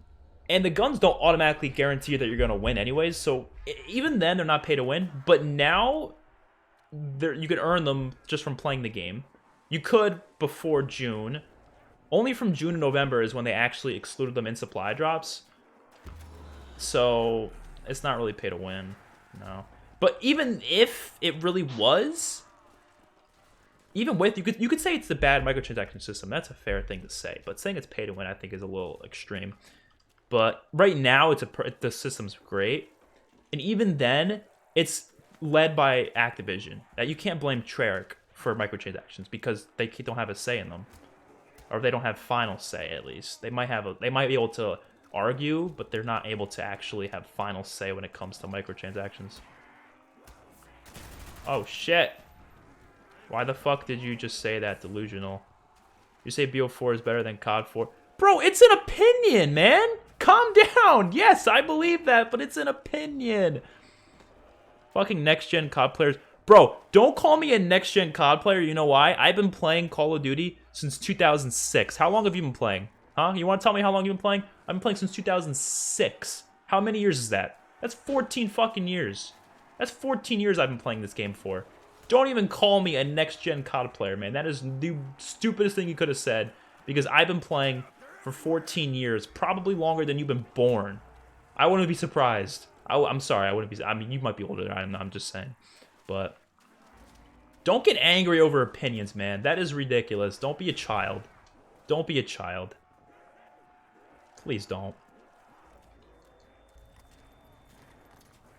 And the guns don't automatically guarantee that you're going to win anyways. So even then, they're not pay to win. But now, you can earn them just from playing the game. You could before June. Only from June and November is when they actually excluded them in supply drops. So it's not really pay to win. No. But even if it really was, even with, you could say it's the bad microtransaction system. That's a fair thing to say. But saying it's pay to win, I think, is a little extreme. But right now, the system's great. And even then, it's led by Activision. That you can't blame Treyarch for microtransactions because they don't have a say in them, or they don't have final say. At least they might be able to argue, but they're not able to actually have final say when it comes to microtransactions. Oh, shit. Why the fuck did you just say that, delusional? You say BO4 is better than COD 4? Bro, it's an opinion, man! Calm down! Yes, I believe that, but it's an opinion. Fucking next-gen COD players. Bro, don't call me a next-gen COD player. You know why? I've been playing Call of Duty since 2006. How long have you been playing? Huh? You want to tell me how long you've been playing? I've been playing since 2006. How many years is that? That's 14 fucking years. That's 14 years I've been playing this game for. Don't even call me a next-gen COD player, man. That is the stupidest thing you could have said, because I've been playing for 14 years, probably longer than you've been born. I wouldn't be surprised. I'm sorry, I wouldn't be. I mean, you might be older than I am. I'm just saying. But don't get angry over opinions, man. That is ridiculous. Don't be a child. Don't be a child. Please don't.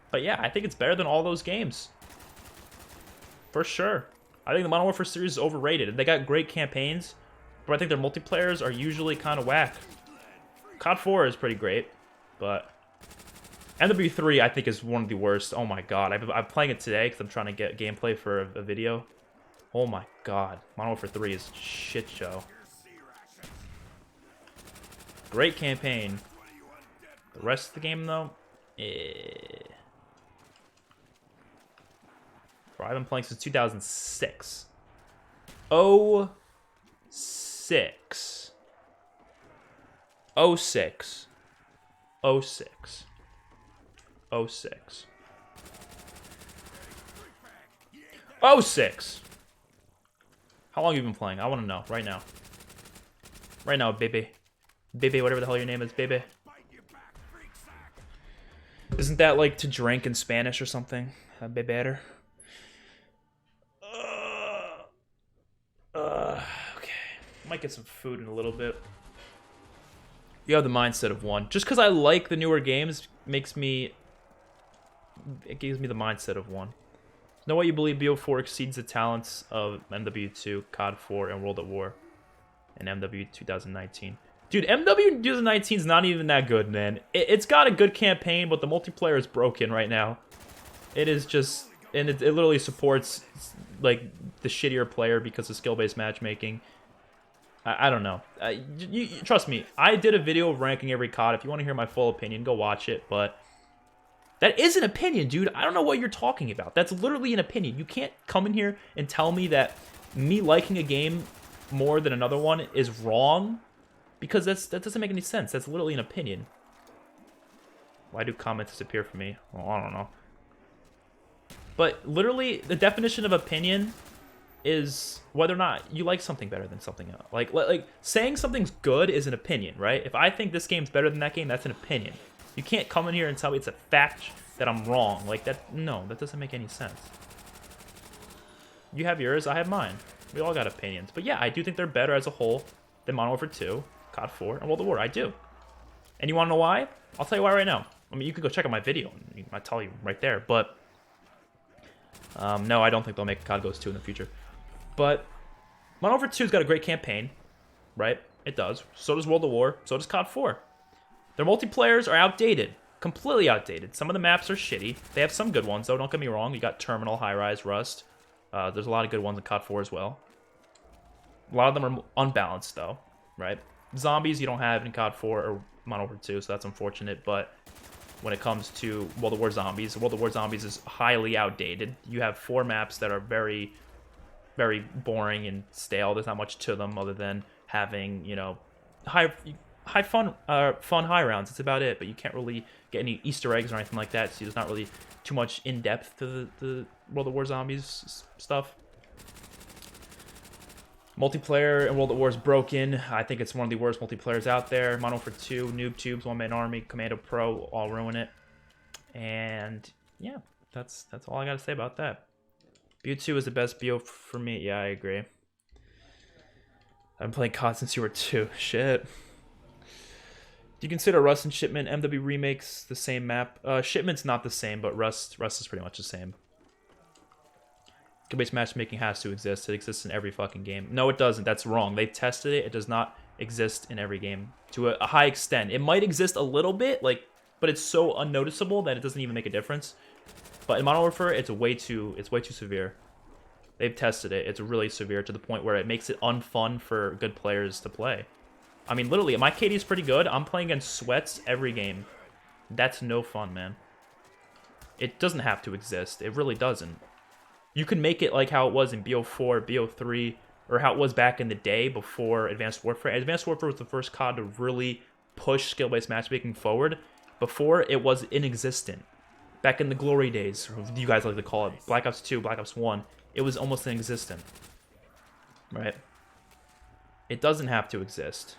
But yeah, I think it's better than all those games. For sure. I think the Modern Warfare series is overrated. They got great campaigns, but I think their multiplayers are usually kind of whack. COD 4 is pretty great, but MW3 I think is one of the worst. Oh my god, I'm playing it today because I'm trying to get gameplay for a video. Oh my god, Modern Warfare 3 is shit show. Great campaign. The rest of the game though, Bro, I've been playing since 2006. Oh, 06. 06. 06. 06. 06. How long have you been playing? I want to know right now. Right now, baby. Baby, whatever the hell your name is, baby. Isn't that like to drink in Spanish or something? Beber. Okay. Might get some food in a little bit. You have the mindset of one. Just because I like the newer games makes me... It gives me the mindset of one. No way you believe BO4 exceeds the talents of MW2, COD 4, and World at War in MW 2019. Dude, MW 2019 is not even that good, man. It's got a good campaign, but the multiplayer is broken right now. It is just... And it literally supports, like, the shittier player because of skill-based matchmaking. I don't know. Trust me, I did a video of ranking every COD. If you want to hear my full opinion, go watch it, but... That is an opinion, dude. I don't know what you're talking about. That's literally an opinion. You can't come in here and tell me that me liking a game more than another one is wrong, because that doesn't make any sense. That's literally an opinion. Why do comments disappear for me? Well, I don't know. But literally, the definition of opinion is whether or not you like something better than something else. Like saying something's good is an opinion, right? If I think this game's better than that game, that's an opinion. You can't come in here and tell me it's a fact that I'm wrong. Like, that, no, that doesn't make any sense. You have yours, I have mine. We all got opinions. But yeah, I do think they're better as a whole than Modern Warfare 2, COD 4, and World at War. I do. And you want to know why? I'll tell you why right now. I mean, you can go check out my video. I'll tell you right there. But, no, I don't think they'll make COD Ghost 2 in the future. But Modern Warfare 2's got a great campaign, right? It does. So does World at War. So does COD 4. Their multiplayers are outdated. Completely outdated. Some of the maps are shitty. They have some good ones, though. Don't get me wrong. You got Terminal, High Rise, Rust. There's a lot of good ones in COD 4 as well. A lot of them are unbalanced, though, right? Zombies you don't have in COD 4 or Modern Warfare 2, so that's unfortunate. But when it comes to World at War Zombies is highly outdated. You have 4 maps that are very, very boring and stale. There's not much to them other than having, you know, fun high rounds. That's about it, but you can't really get any Easter eggs or anything like that, so there's not really too much in-depth to the World at War Zombies stuff. Multiplayer in World at War is broken. I think it's one of the worst multiplayers out there. Modern Warfare 2, Noob Tubes, One Man Army, Commando Pro all ruin it. And yeah, that's all I gotta say about that. BO2 is the best BO for me. Yeah, I agree. I've been playing COD since you were 2. Shit. Do you consider Rust and Shipment MW remakes the same map? Shipment's not the same, but Rust is pretty much the same. Skill-based matchmaking has to exist. It exists in every fucking game. No, it doesn't. That's wrong. They've tested it. It does not exist in every game to a high extent. It might exist a little bit, like, but it's so unnoticeable that it doesn't even make a difference. But in Modern Warfare, it's way too severe. They've tested it. It's really severe to the point where it makes it unfun for good players to play. I mean, literally, my KD is pretty good. I'm playing against sweats every game. That's no fun, man. It doesn't have to exist. It really doesn't. You can make it like how it was in BO4, BO3, or how it was back in the day before Advanced Warfare. Advanced Warfare was the first COD to really push skill-based matchmaking forward. Before, it was inexistent. Back in the glory days, you guys like to call it, Black Ops 2, Black Ops 1, it was almost inexistent. Right? It doesn't have to exist.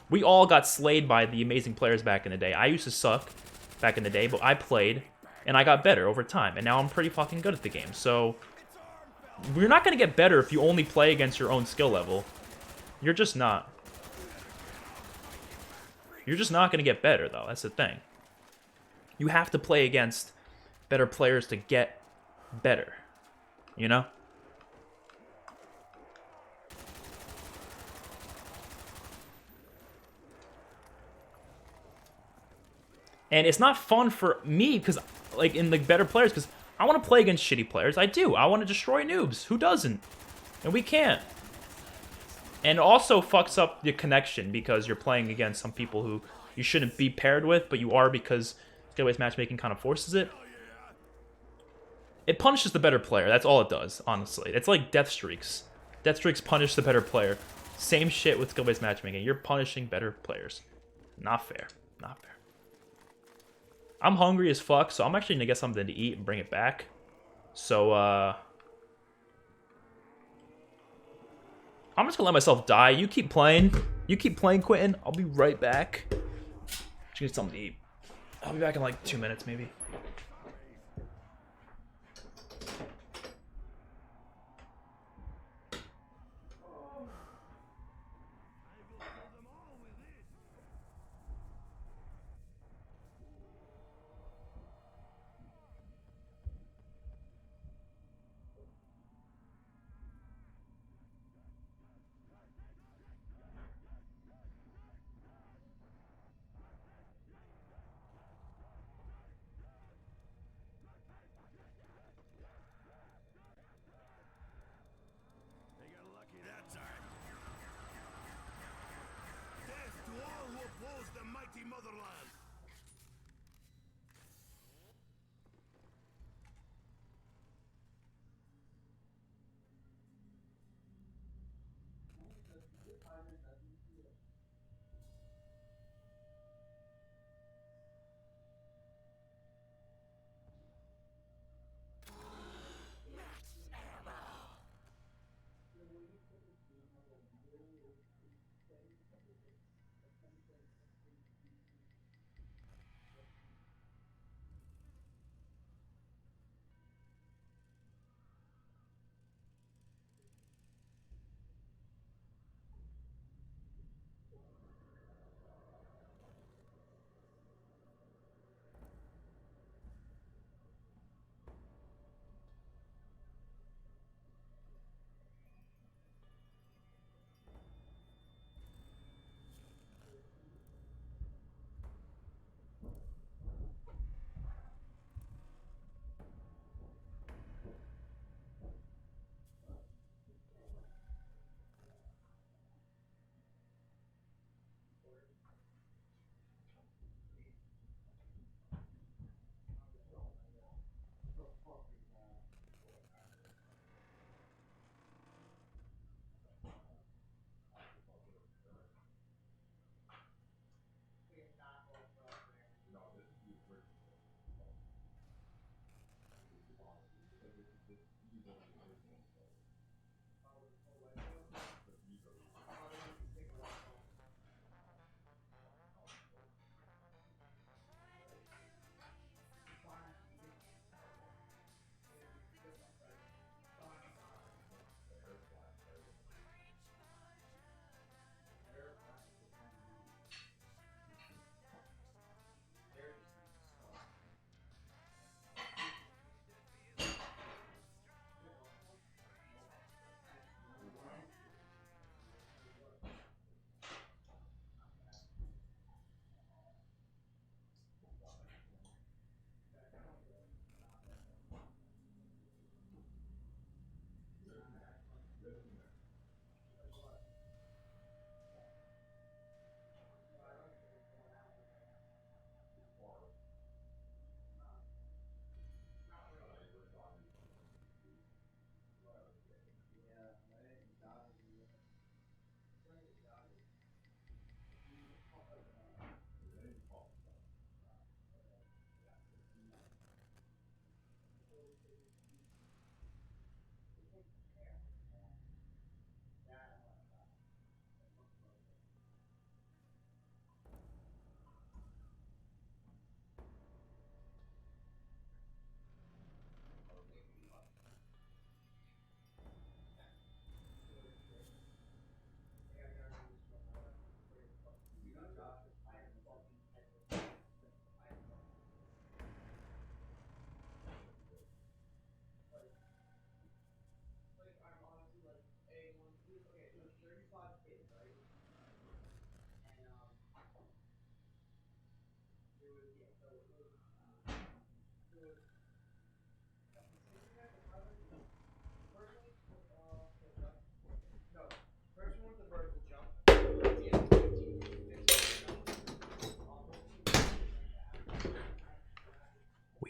We all got slayed by the amazing players back in the day. I used to suck back in the day, but I played, and I got better over time, and now I'm pretty fucking good at the game. So, you're not going to get better if you only play against your own skill level. You're just not. You're just not going to get better, though. That's the thing. You have to play against better players to get better. You know? And it's not fun for me because, like, in the better players, because I want to play against shitty players. I do. I want to destroy noobs. Who doesn't? And we can't. And it also fucks up the connection because you're playing against some people who you shouldn't be paired with, but you are because skill-based matchmaking kind of forces it. It punishes the better player. That's all it does, honestly. It's like death streaks. Death streaks punish the better player. Same shit with skill-based matchmaking. You're punishing better players. Not fair. Not fair. I'm hungry as fuck, so I'm actually gonna get something to eat and bring it back. So, I'm just gonna let myself die. You keep playing. You keep playing, Quentin. I'll be right back. Just get something to eat. I'll be back in like 2 minutes, maybe.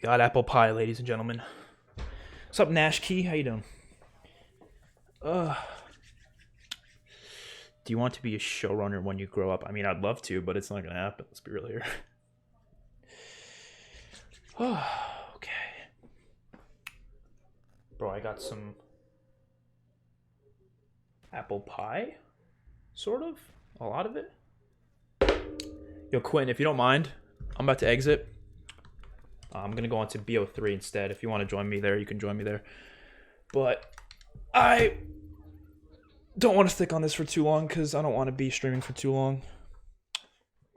got apple pie, ladies and gentlemen. What's up, Nash Key? How you doing? Do you want to be a showrunner when you grow up? I mean, I'd love to, but it's not gonna happen. Let's be real here. Okay. Bro, I got some apple pie, sort of. A lot of it. Yo, Quentin, if you don't mind, I'm about to exit. I'm gonna go on to BO3 instead. If you want to join me there, you can join me there. But I don't want to stick on this for too long because I don't want to be streaming for too long.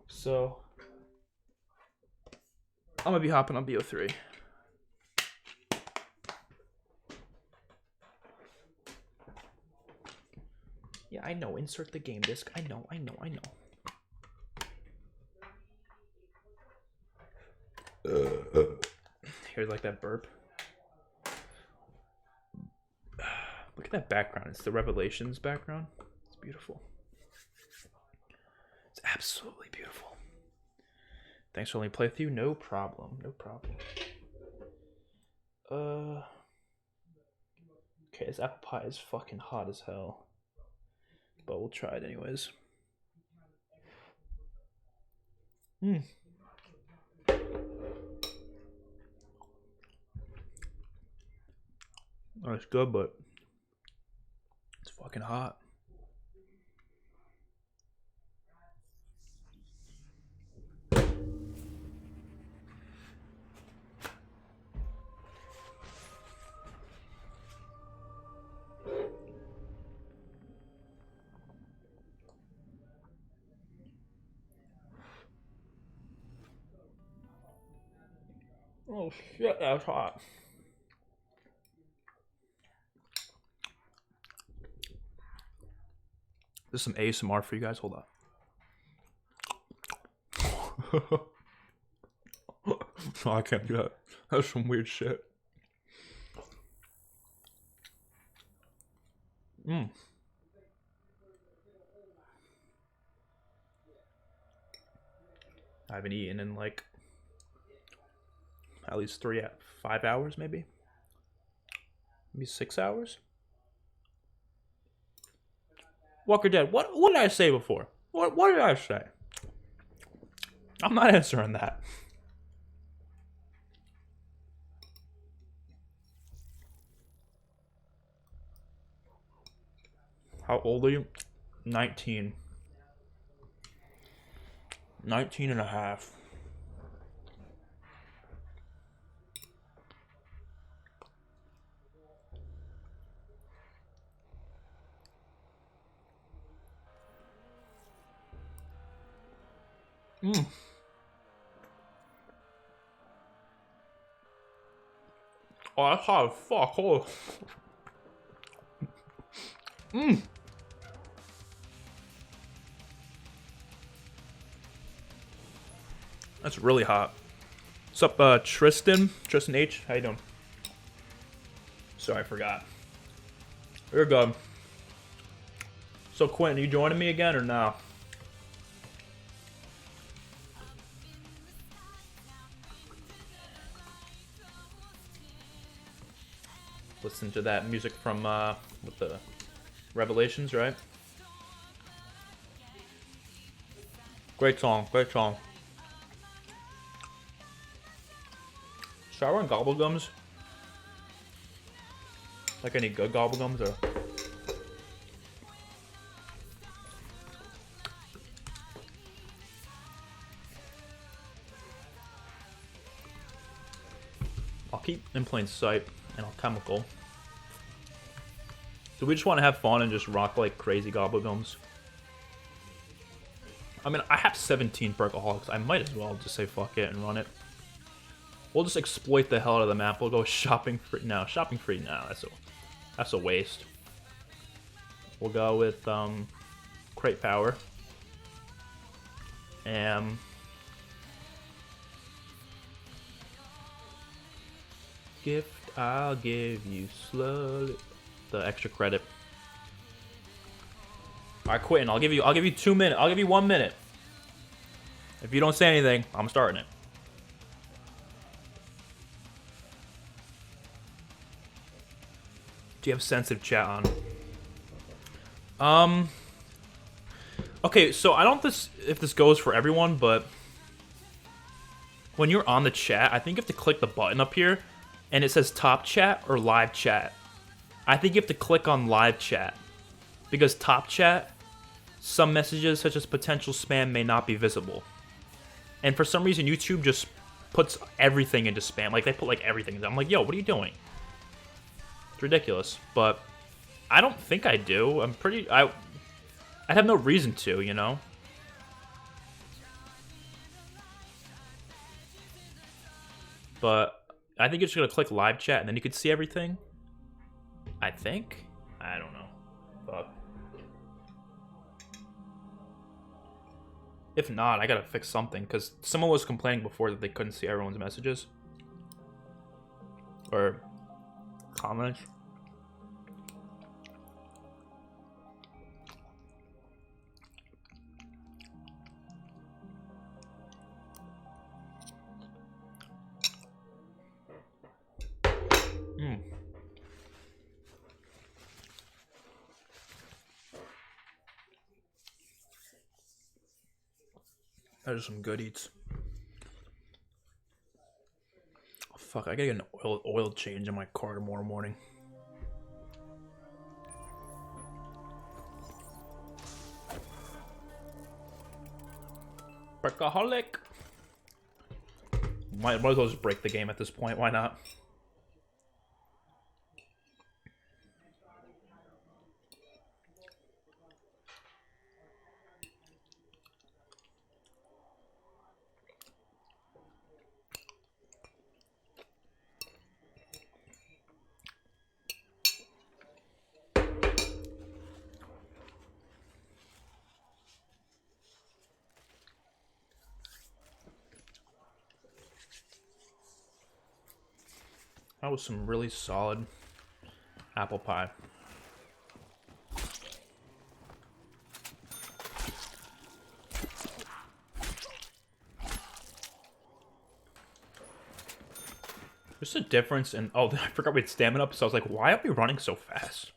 So I'm gonna be hopping on BO3. Yeah, I know. Insert the game disc. I know. Here's like that burp. Look at that background. It's the Revelations background. It's beautiful. It's absolutely beautiful. Thanks for letting me play with you. No problem. No problem. Okay, this apple pie is fucking hot as hell. But we'll try it anyways. Oh, it's good, but it's fucking hot. Oh shit, that's hot. There's some ASMR for you guys. Hold on. No, I can't do that. That's some weird shit. I haven't eaten in like at least 5 hours, maybe 6 hours. Walker Dead. What did I say before? What did I say? I'm not answering that. How old are you? 19. 19 and a half. Oh, that's hot as fuck. Oh. That's really hot. What's up, Tristan? Tristan H? How you doing? Sorry, I forgot. Here we go. So, Quentin, you joining me again or no? Listen to that music from with the Revelations, right? Great song, great song. Sour and gobblegums? Like any good gobblegums or? I'll keep in plain sight and I'll chemical. Do we just want to have fun and just rock like crazy gobblegums? I mean, I have 17 perkaholics. I might as well just say fuck it and run it. We'll just exploit the hell out of the map. We'll go shopping free. No, shopping free now. That's a waste. We'll go with crate power. And gift I'll give you slowly. The extra credit. Alright, Quentin, I'll give you 2 minutes. I'll give you 1 minute. If you don't say anything, I'm starting it. Do you have sensitive chat on? Okay, so I don't know if this goes for everyone, but when you're on the chat, I think you have to click the button up here, and it says top chat or live chat. I think you have to click on live chat, because top chat, some messages such as potential spam may not be visible. And for some reason, YouTube just puts everything into spam. Like, they put, like, everything. I'm like, yo, what are you doing? It's ridiculous. But I don't think I do. I'd have no reason to, you know? But I think you're just going to click live chat, and then you can see everything. I think? I don't know. Fuck. If not, I gotta fix something, because someone was complaining before that they couldn't see everyone's messages. Or comments. Those are some good eats. Oh, fuck, I gotta get an oil change in my car tomorrow morning. Workaholic. Might as well just break the game at this point. Why not? That was some really solid apple pie. There's a difference in... Oh, I forgot we had stamina up, so I was like, why are we running so fast?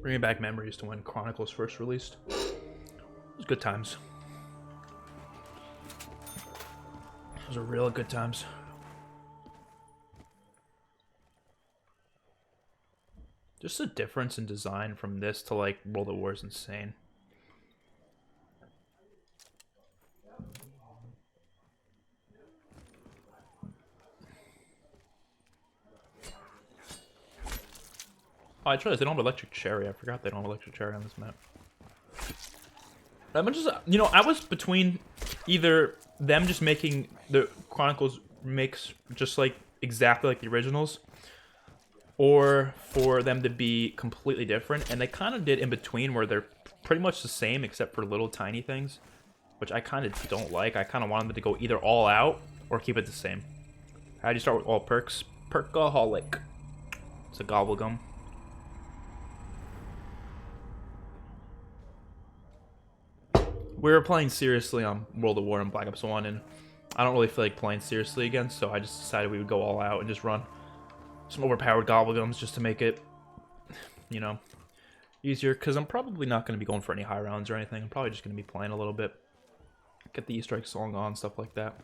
Bringing back memories to when Chronicles first released. It was good times. Those are real good times. Just the difference in design from this to like World at War is insane. Oh, I tried this. They don't have electric cherry. I forgot they don't have electric cherry on this map. I'm just, you know, I was between either them just making the Chronicles mix just like exactly like the originals, or for them to be completely different. And they kind of did in between where they're pretty much the same except for little tiny things, which I kind of don't like. I kind of wanted them to go either all out or keep it the same. How do you start with all perks? Perkaholic. It's a gobblegum. We were playing seriously on World at War and Black Ops 1, and I don't really feel like playing seriously again, so I just decided we would go all out and just run some overpowered gobblegums just to make it, you know, easier, because I'm probably not going to be going for any high rounds or anything. I'm probably just going to be playing a little bit. Get the Easter egg song on, stuff like that.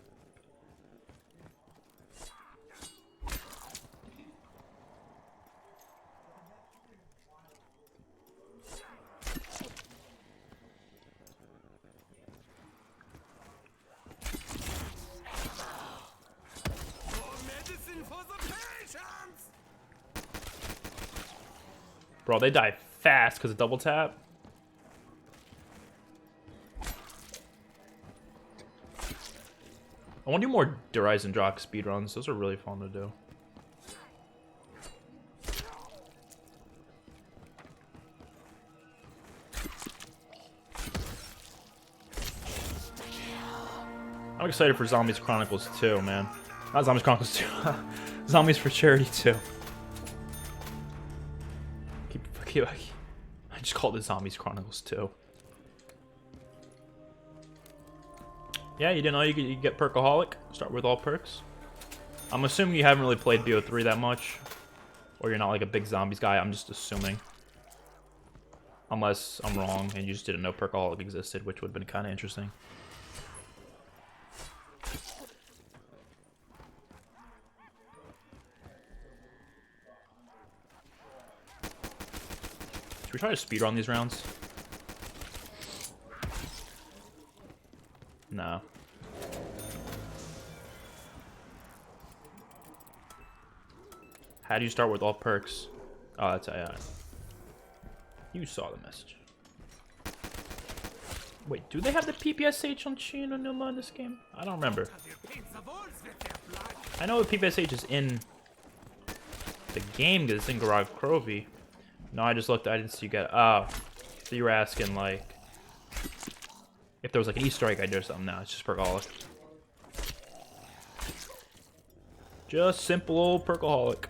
Bro, they die fast because of double tap. I want to do more Rise and Jock speedruns. Those are really fun to do. I'm excited for Zombies Chronicles 2, man. Not Zombies Chronicles 2. Zombies for charity too. I just called it Zombies Chronicles 2. Yeah, you didn't know you could get Perkaholic? Start with all perks? I'm assuming you haven't really played BO3 that much. Or you're not like a big zombies guy, I'm just assuming. Unless I'm wrong and you just didn't know Perkaholic existed, which would have been kind of interesting. Should we try to speedrun these rounds? No. How do you start with all perks? Oh, that's AI. You saw the message. Wait, do they have the PPSH on Shi No Numa in this game? I don't remember. I know the PPSH is in the game because it's in Garage Crovy. No, I just looked. I didn't see you get. Oh, so you were asking like if there was like an Easter egg idea or something. No, it's just Perkaholic. Just simple old Perkaholic.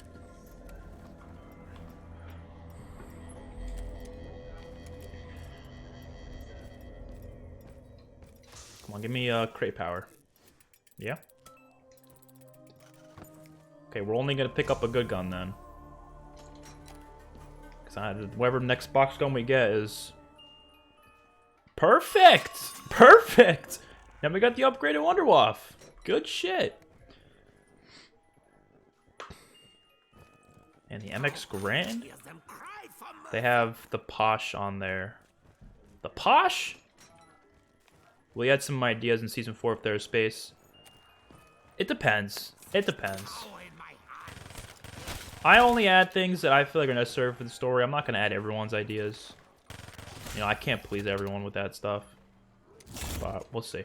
Come on, give me crate power. Yeah. Okay, we're only gonna pick up a good gun then. Whatever next box gun we get is perfect. Perfect. Now we got the upgraded Wonderwaff. Good shit. And the MX Grand. They have the Posh on there. The Posh. We had some ideas in season 4 if there's space. It depends. It depends. I only add things that I feel like are necessary for the story. I'm not going to add everyone's ideas. You know, I can't please everyone with that stuff. But we'll see.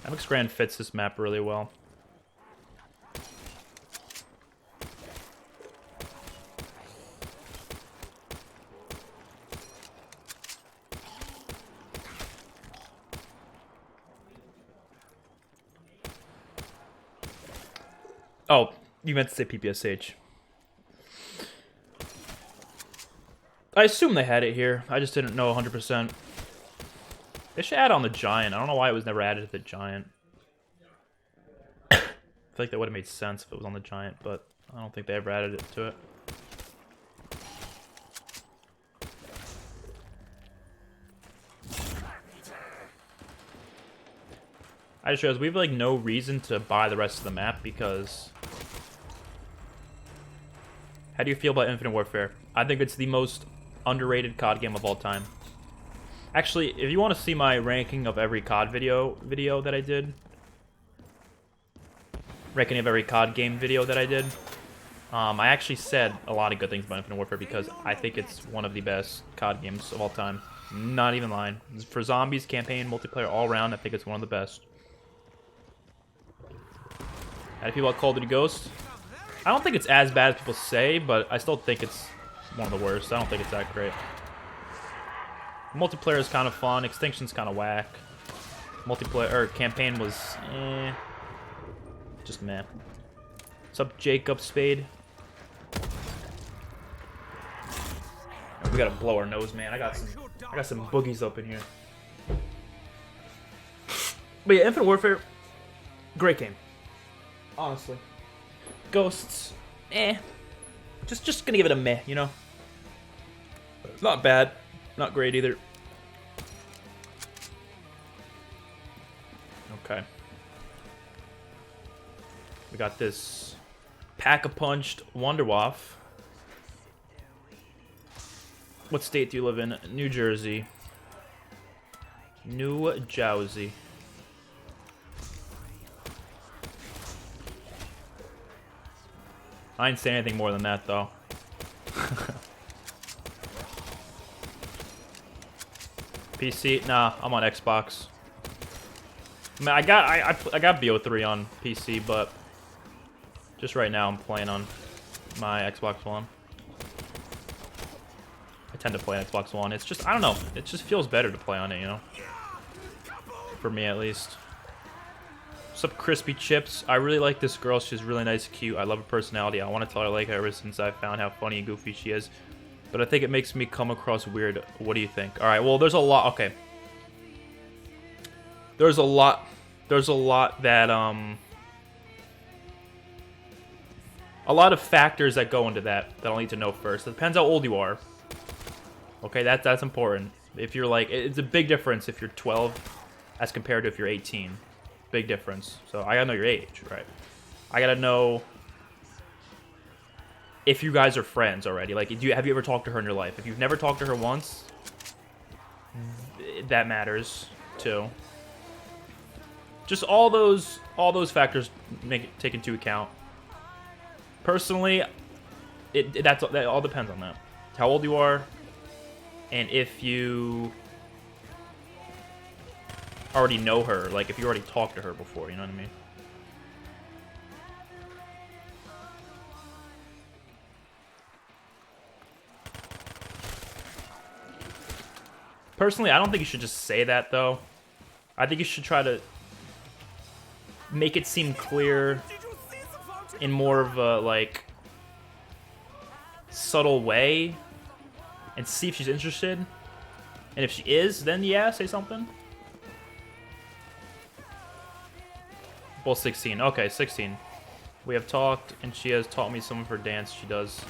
MX Grand fits this map really well. Oh, you meant to say PPSH. I assume they had it here. I just didn't know 100%. They should add on the Giant. I don't know why it was never added to the Giant. I feel like that would have made sense if it was on the Giant, but I don't think they ever added it to it. I just realized we have like no reason to buy the rest of the map because... How do you feel about Infinite Warfare? I think it's the most underrated COD game of all time. Actually, if you want to see my ranking of every COD video that I did, ranking of every COD game video that I did, I actually said a lot of good things about Infinite Warfare because I think it's one of the best COD games of all time. Not even lying. For zombies, campaign, multiplayer, all around, I think it's one of the best. How do you feel about Call of Duty Ghost? I don't think it's as bad as people say, but I still think it's one of the worst. I don't think it's that great. Multiplayer is kind of fun. Extinction's kind of whack. Multiplayer or campaign was just meh. What's up, Jacob Spade? We gotta blow our nose, man. I got some boogies up in here. But yeah, Infinite Warfare, great game. Honestly. Ghosts, just gonna give it a meh, you know? Not bad, not great either. Okay. We got this Pack-a-Punched Wonderwaff. What state do you live in? New Jersey. New Jersey. I didn't say anything more than that, though. PC? Nah, I'm on Xbox. I mean, I got BO3 on PC, but just right now I'm playing on my Xbox One. tend to play on Xbox One. It's just, I don't know. It just feels better to play on it, you know? For me, at least. What's up, Crispy Chips? I really like this girl. She's really nice and cute. I love her personality. I want to tell her I like her ever since I found how funny and goofy she is. But I think it makes me come across weird. What do you think? Alright, well, there's a lot. Okay. There's a lot that, a lot of factors that go into that I'll need to know first. It depends how old you are. Okay, that's important. If you're like, it's a big difference if you're 12 as compared to if you're 18. Big difference. So I gotta know your age, right? I gotta know if you guys are friends already. Like, have you ever talked to her in your life? If you've never talked to her once, that matters too. Just all those factors take into account. Personally, that all depends on that. How old you are, and if you already know her, like if you already talked to her before, you know what I mean? Personally, I don't think you should just say that, though. I think you should try to make it seem clear in more of a, like, subtle way and see if she's interested. And if she is, then yeah, say something. Well, 16. Okay, 16. We have talked, and she has taught me some of her dance she does.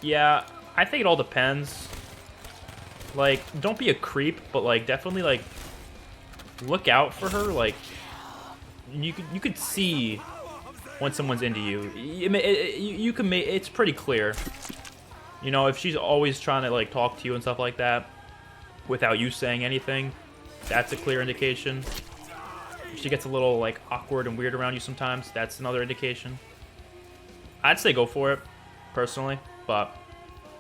Yeah, I think it all depends. Like, don't be a creep, but, like, definitely, like, look out for her. Like, you could see when someone's into you. You can make it's pretty clear. You know, if she's always trying to like talk to you and stuff like that without you saying anything, that's a clear indication. If she gets a little like awkward and weird around you sometimes, that's another indication. I'd say go for it, personally, but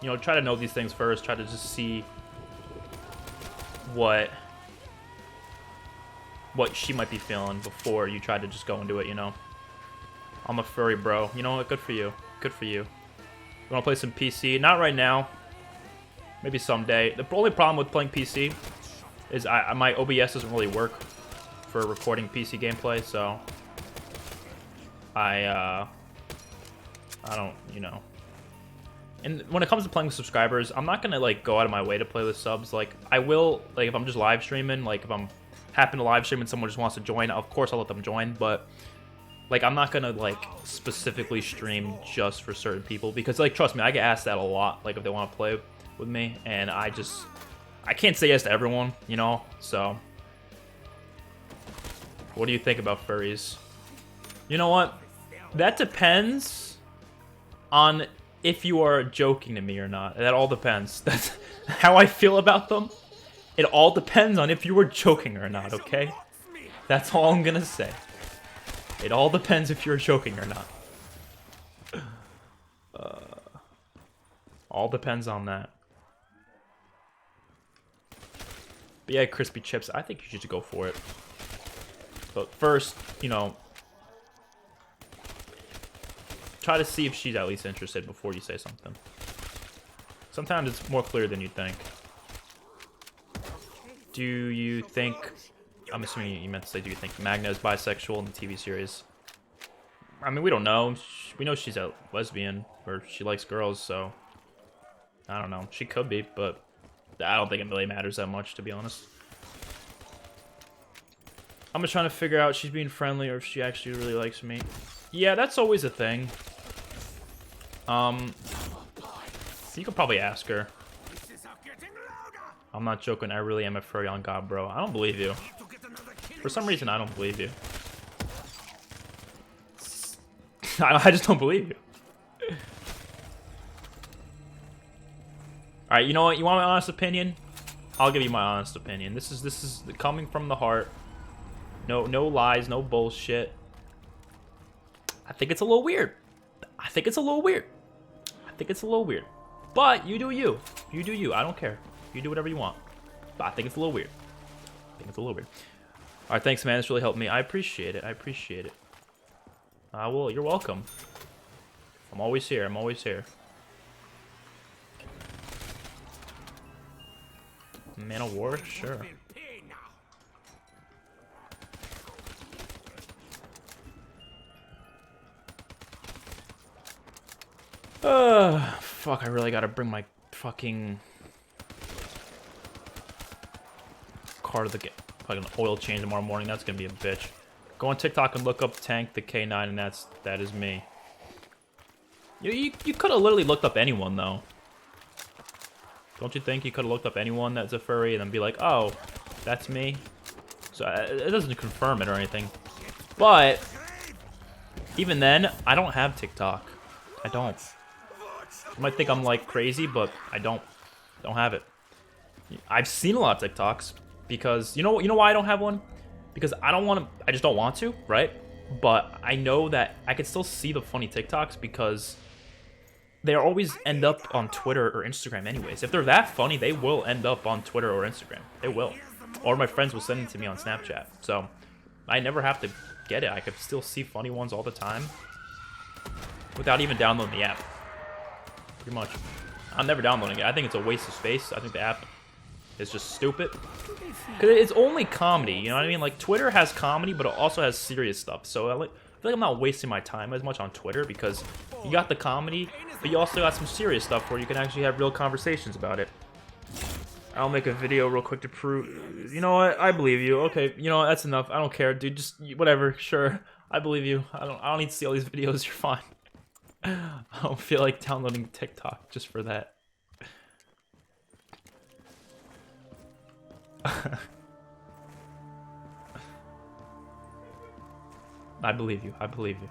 you know, try to know these things first. Try to just see what she might be feeling before you try to just go into it, you know. I'm a furry bro. You know what? Good for you. Good for you. You want to play some PC? Not right now. Maybe someday. The only problem with playing PC is my OBS doesn't really work for recording PC gameplay, so I don't, you know. And when it comes to playing with subscribers, I'm not gonna like go out of my way to play with subs. Like I will, like if I'm just live streaming, like if I'm happen to live stream and someone just wants to join, of course I'll let them join, but like I'm not gonna like specifically stream just for certain people, because like trust me, I get asked that a lot, like if they want to play with me, and I can't say yes to everyone, you know. So what do you think about furries? You know what, that depends on if you are joking to me or not. That all depends. That's how I feel about them. It all depends on if you were joking or not, okay? That's all I'm gonna say. It all depends if you're joking or not. All depends on that. But yeah, Crispy Chips, I think you should go for it. But first, you know, try to see if she's at least interested before you say something. Sometimes it's more clear than you think. Do you think... I'm assuming you meant to say, do you think Magna is bisexual in the TV series? I mean, we don't know. We know she's a lesbian, or she likes girls, so... I don't know. She could be, but I don't think it really matters that much, to be honest. I'm just trying to figure out if she's being friendly or if she actually really likes me. Yeah, that's always a thing. You could probably ask her. I'm not joking, I really am a furry on God, bro. I don't believe you. For some reason, I don't believe you. I just don't believe you. Alright, you know what? You want my honest opinion? I'll give you my honest opinion. This is coming from the heart. No lies, no bullshit. I think it's a little weird. I think it's a little weird. I think it's a little weird. But you do you. You do you. I don't care. You do whatever you want. But I think it's a little weird. I think it's a little weird. Alright, thanks, man. This really helped me. I appreciate it. I appreciate it. Well, you're welcome. I'm always here. I'm always here. Man of War, sure. Fuck, I really gotta bring my fucking car to the fucking oil change tomorrow morning. That's gonna be a bitch. Go on TikTok and look up Tank the K9, and that is me. You could have literally looked up anyone though. Don't you think you could have looked up anyone that's a furry and then be like, oh, that's me? So it doesn't confirm it or anything. But even then, I don't have TikTok. I don't. You might think I'm like crazy, but I don't have it. I've seen a lot of TikToks because you know why I don't have one? Because I just don't want to, right? But I know that I can still see the funny TikToks because they always end up on Twitter or Instagram anyways. If they're that funny, they will end up on Twitter or Instagram. They will. Or my friends will send it to me on Snapchat. So I never have to get it. I can still see funny ones all the time without even downloading the app. Pretty much. I'm never downloading it. I think it's a waste of space. I think the app is just stupid. Because it's only comedy, you know what I mean? Like, Twitter has comedy, but it also has serious stuff. So I feel like I'm not wasting my time as much on Twitter because you got the comedy, but you also got some serious stuff where you can actually have real conversations about it. I'll make a video real quick to prove... You know what? I believe you. Okay, you know what? That's enough. I don't care, dude. Just whatever. Sure. I believe you. I don't need to see all these videos. You're fine. I don't feel like downloading TikTok just for that. I believe you. I believe you.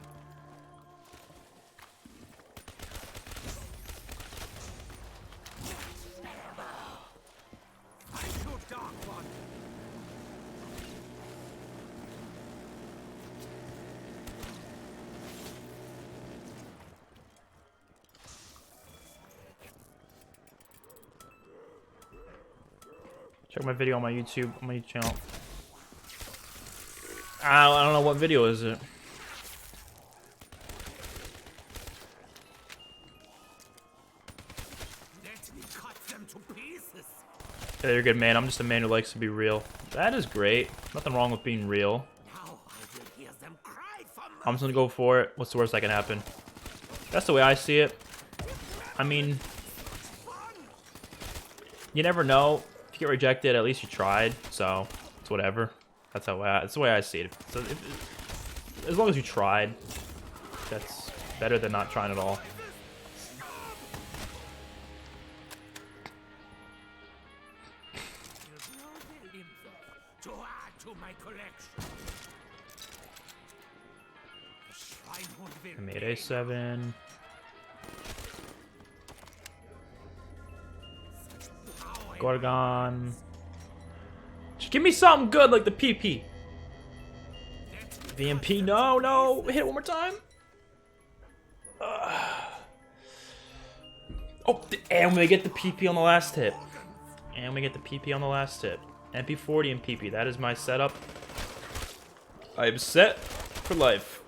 Check my video on my YouTube, on my channel. I don't know what video is it. Let me cut them to pieces. Yeah, you're good, man. I'm just a man who likes to be real. That is great. Nothing wrong with being real. Now I will hear them cry for mercy. I'm just gonna go for it. What's the worst that can happen? That's the way I see it. I mean, you never know. If you get rejected, at least you tried. So it's whatever. That's the way I see it. So as long as you tried, that's better than not trying at all. To add to my collection. I made A7. Gorgon. Just give me something good like the PP. VMP, no. Hit it one more time. Oh, and we get the PP on the last hit. And we get the PP on the last hit. MP40 and PP. That is my setup. I am set for life.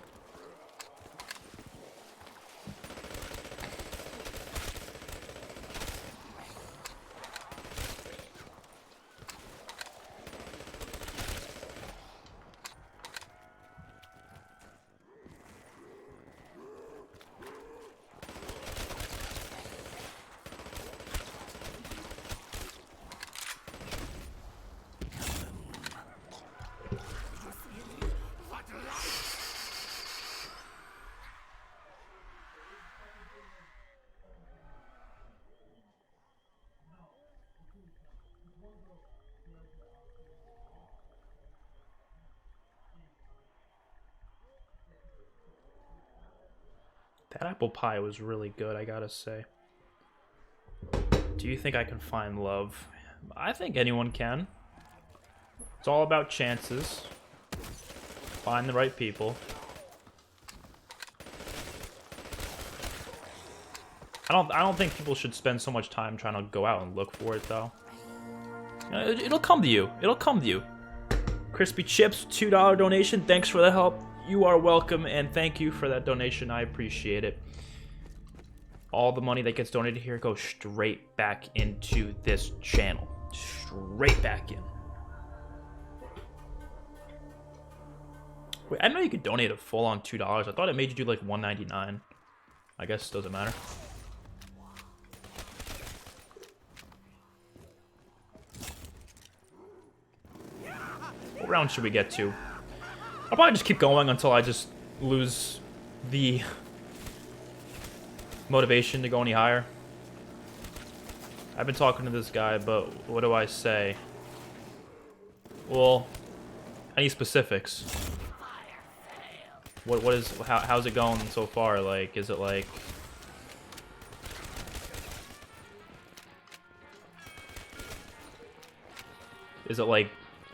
That apple pie was really good, I gotta say. Do you think I can find love? I think anyone can. It's all about chances. Find the right people. I don't think people should spend so much time trying to go out and look for it, though. It'll come to you. It'll come to you. Crispy Chips, $2 donation. Thanks for the help. You are welcome, and thank you for that donation. I appreciate it. All the money that gets donated here goes straight back into this channel. Straight back in. Wait, I know you could donate a full-on $2. I thought it made you do like $1.99. I guess it doesn't matter. What round should we get to? I'll probably just keep going until I just lose the motivation to go any higher. I've been talking to this guy, but what do I say? Well, any specifics? What is how's it going so far? Like, is it like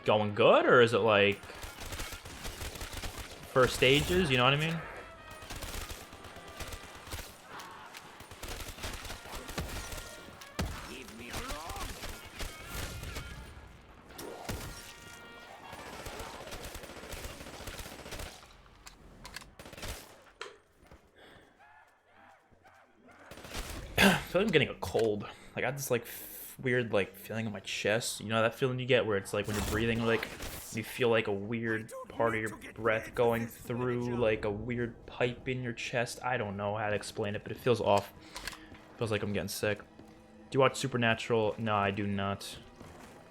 going good, or is it like first stages? You know what I mean? I feel like I'm getting a cold. Like, I got this like weird like feeling in my chest. You know that feeling you get where it's like when you're breathing, like you feel like a weird part of your breath going through like a weird pipe in your chest. I don't know how to explain it, but it feels off. Feels like I'm getting sick. Do you watch Supernatural? No, I do not.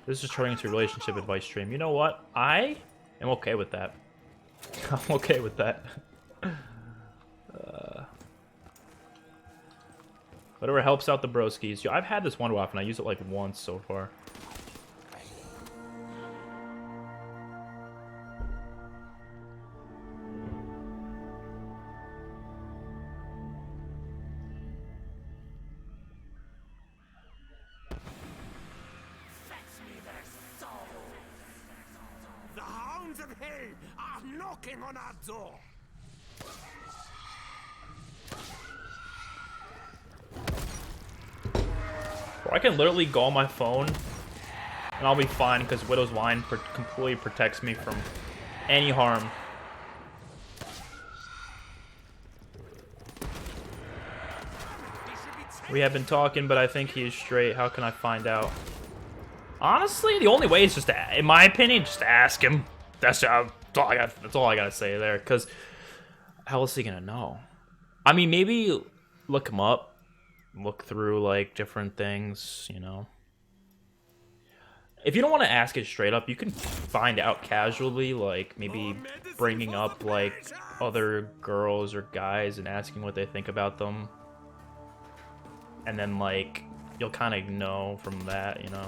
This is turning into a relationship advice stream. You know what? I am okay with that. I'm okay with that. Whatever helps out the broskies. Yo, I've had this Wonder Waff and I used it like once so far. The hounds of hell are knocking on our door. Bro, I can literally go on my phone and I'll be fine because Widow's Wine completely protects me from any harm. We have been talking, but I think he is straight. How can I find out? Honestly, the only way is just to, in my opinion, just to ask him. That's all I got. That's all I gotta say there. Because how else is he gonna know? I mean, maybe look him up, look through like different things. You know, if you don't want to ask it straight up, you can find out casually, like maybe bringing up like other girls or guys and asking what they think about them, and then like you'll kind of know from that, you know.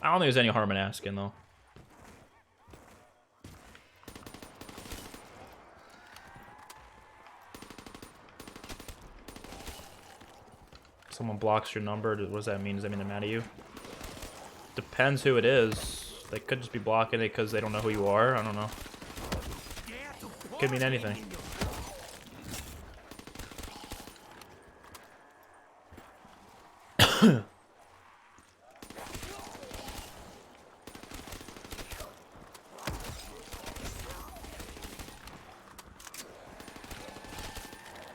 I don't think there's any harm in asking, though. Someone blocks your number, what does that mean? Does that mean they're mad at you? Depends who it is. They could just be blocking it because they don't know who you are. I don't know. Could mean anything.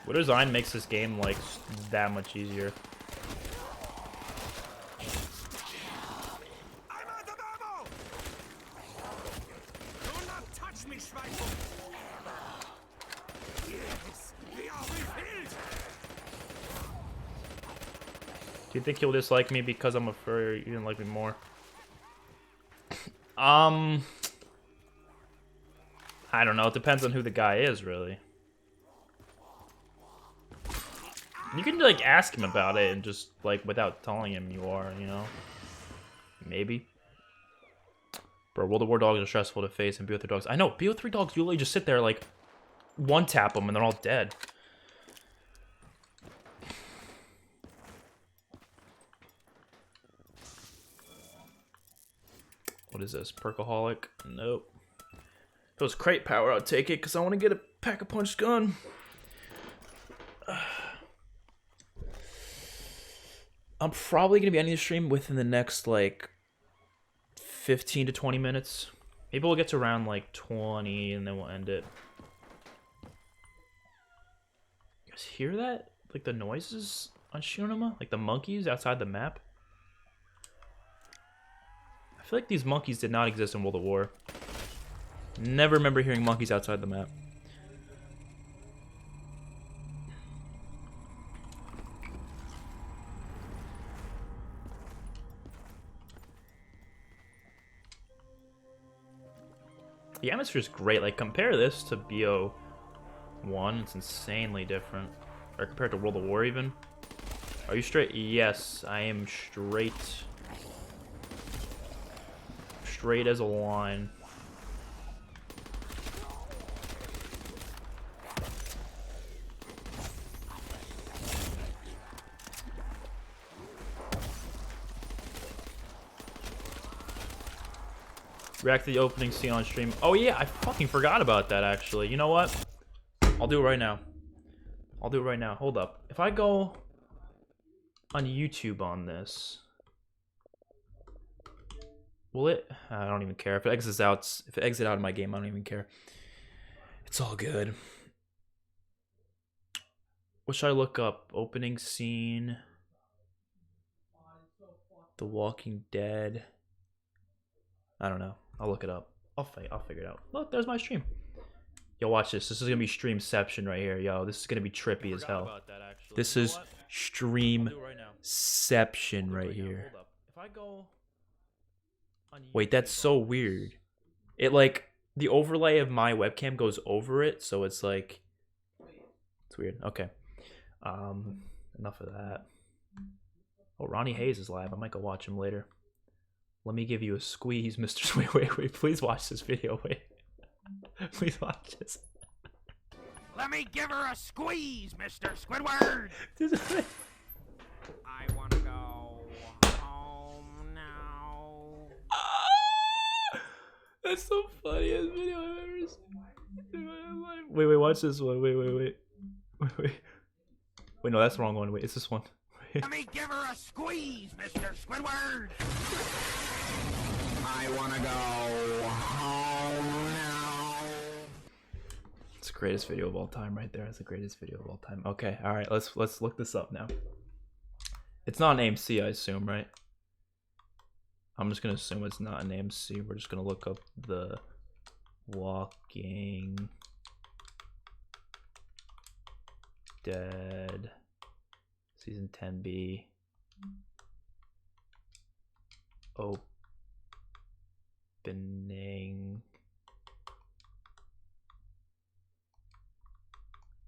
What design makes this game like that much easier? I'm out of ammo! Do not touch me, Schweinfurt! Yes, we are refilled! Do you think he'll dislike me because I'm a furry? You didn't like me more. I don't know. It depends on who the guy is, really. You can like ask him about it and just like without telling him you are, you know. Maybe. Bro, World of War dogs are stressful to face, and BO3 dogs. I know, BO3 dogs usually just sit there like one tap them and they're all dead. What is this? Perkaholic? Nope. If it was crate power, I'd take it because I want to get a pack-a-punch gun. I'm probably going to be ending the stream within the next, like, 15 to 20 minutes. Maybe we'll get to around, like, 20, and then we'll end it. guys hear that? Like the noises on Shi No Numa? Like the monkeys outside the map? I feel like these monkeys did not exist in World at War. Never remember hearing monkeys outside the map. The atmosphere is great. Like, compare this to BO1. It's insanely different. Or compared to World of War, even. Are you straight? Yes, I am straight. Straight as a line. React to the opening scene on stream. Oh yeah, I fucking forgot about that actually. You know what? I'll do it right now. I'll do it right now. Hold up. If I go on YouTube on this, will it? I don't even care. If it exits out, of my game, I don't even care. It's all good. What should I look up? Opening scene. The Walking Dead. I don't know. I'll look it up. I'll figure it out. Look, there's my stream. Yo, watch this. This is gonna be streamception right here. Yo, this is gonna be trippy as hell. This is streamception right here. If I go on YouTube, wait, that's so weird. It like the overlay of my webcam goes over it, so it's like it's weird. Okay. Enough of that. Oh, Ronnie Hayes is live. I might go watch him later. Let me give you a squeeze, Mr. Wait. Please watch this video. Wait. Please watch this. Let me give her a squeeze, Mr. Squidward. I want to go home now. That's the funniest video I've ever seen in my life. Wait, watch this one. Wait. Wait, no, that's the wrong one. Wait, it's this one. Let me give her a squeeze, Mr. Squidward. I want to go home now. It's the greatest video of all time right there. It's the greatest video of all time. Okay, all right, let's look this up now. It's not an AMC, I assume, right? I'm just gonna assume it's not an AMC. We're just gonna look up the Walking Dead Season 10B opening.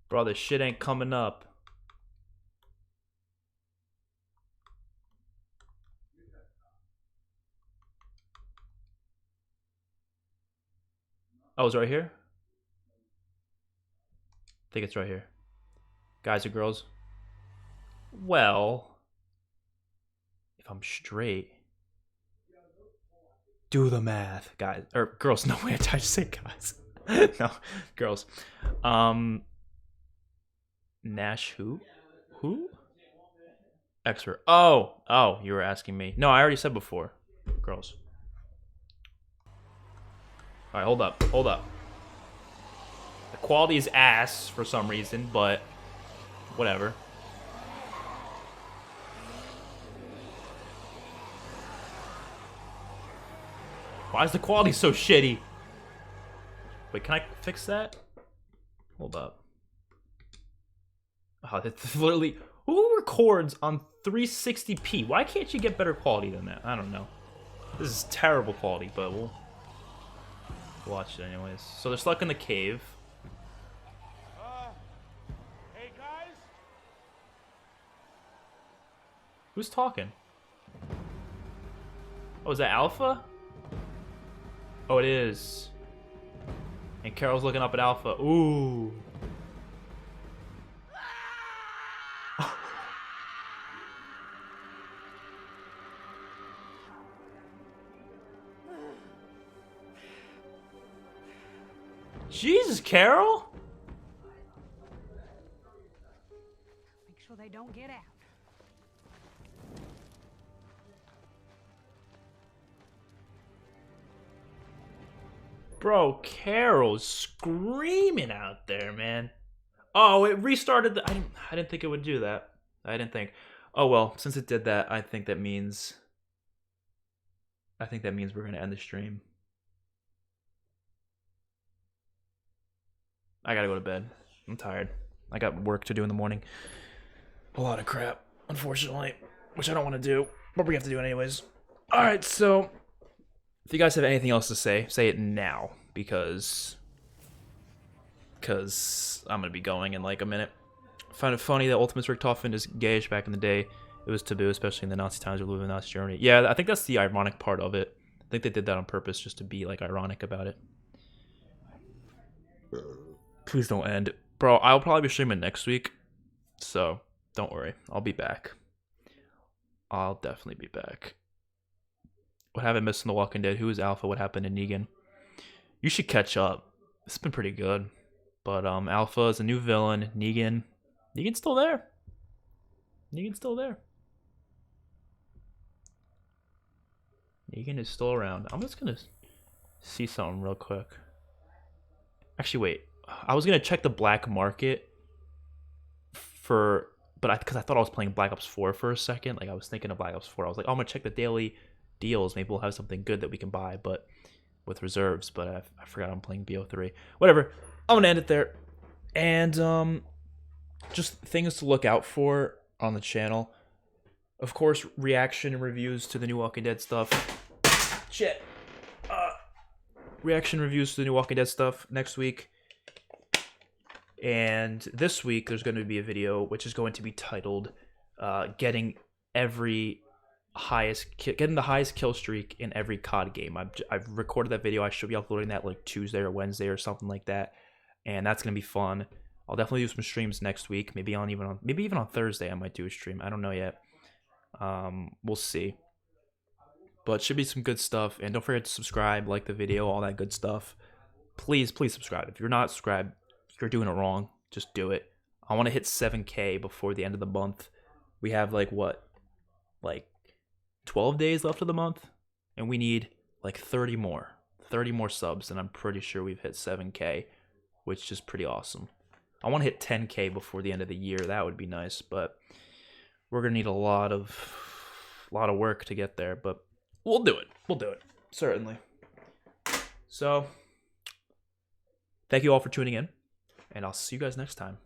Bro, this shit ain't coming up. Oh, it's right here? I think it's right here. Guys or girls? Well, if I'm straight, do the math, guys or girls. No way, I tried to say guys. No, girls. Nash who? Expert. Oh, you were asking me. No, I already said before. Girls. All right, hold up. The quality is ass for some reason, but whatever. Why is the quality so shitty? Wait, can I fix that? Hold up. Oh, that's literally... Who records on 360p? Why can't you get better quality than that? I don't know. This is terrible quality, but we'll watch it anyways. So they're stuck in the cave. Hey, guys. Who's talking? Oh, is that Alpha? Oh, it is. And Carol's looking up at Alpha. Ooh. Jesus, Carol? Make sure they don't get out. Bro, Carol's screaming out there, man. Oh, it restarted. I didn't think it would do that. I didn't think. Oh well, since it did that, I think that means we're gonna end the stream. I gotta go to bed. I'm tired. I got work to do in the morning. A lot of crap, unfortunately, which I don't want to do, but we have to do it anyways. All right, so if you guys have anything else to say it now, because I'm gonna be going in like a minute. I find it funny that Ultimates Richtofen is gayish. Back in the day, it was taboo, especially in the Nazi times or living in Nazi Germany. Yeah, I think that's the ironic part of it. I think they did that on purpose just to be like ironic about it. Please don't end. Bro, I'll probably be streaming next week, so don't worry. I'll be back. I'll definitely be back. What have I missed in The Walking Dead? Who is Alpha? What happened to Negan? You should catch up. It's been pretty good. But Alpha is a new villain. Negan's still there. Negan's still there. Negan is still around. I'm just gonna see something real quick. Actually, wait. I was gonna check the black market because I thought I was playing Black Ops 4 for a second. Like I was thinking of Black Ops 4. I was like, oh, I'm gonna check the daily deals. Maybe we'll have something good that we can buy, but with reserves. But I forgot I'm playing BO3. Whatever. I'm gonna end it there. And just things to look out for on the channel. Of course, reaction and reviews to the new Walking Dead stuff. Shit. Reaction reviews to the new Walking Dead stuff next week. And this week, there's going to be a video which is going to be titled getting the highest kill streak in every COD game. I've recorded that video. I should be uploading that like Tuesday or Wednesday or something like that. And that's going to be fun. I'll definitely do some streams next week. Maybe even on Thursday I might do a stream. I don't know yet. We'll see. But should be some good stuff. And don't forget to subscribe, like the video, all that good stuff. Please subscribe. If you're not subscribed, you're doing it wrong. Just do it. I want to hit 7K before the end of the month. We have like 12 days left of the month, and we need like 30 more subs, and I'm pretty sure we've hit 7K, which is pretty awesome. I want to hit 10K before the end of the year. That would be nice, but we're gonna need a lot of work to get there, but we'll do it certainly. So thank you all for tuning in, and I'll see you guys next time.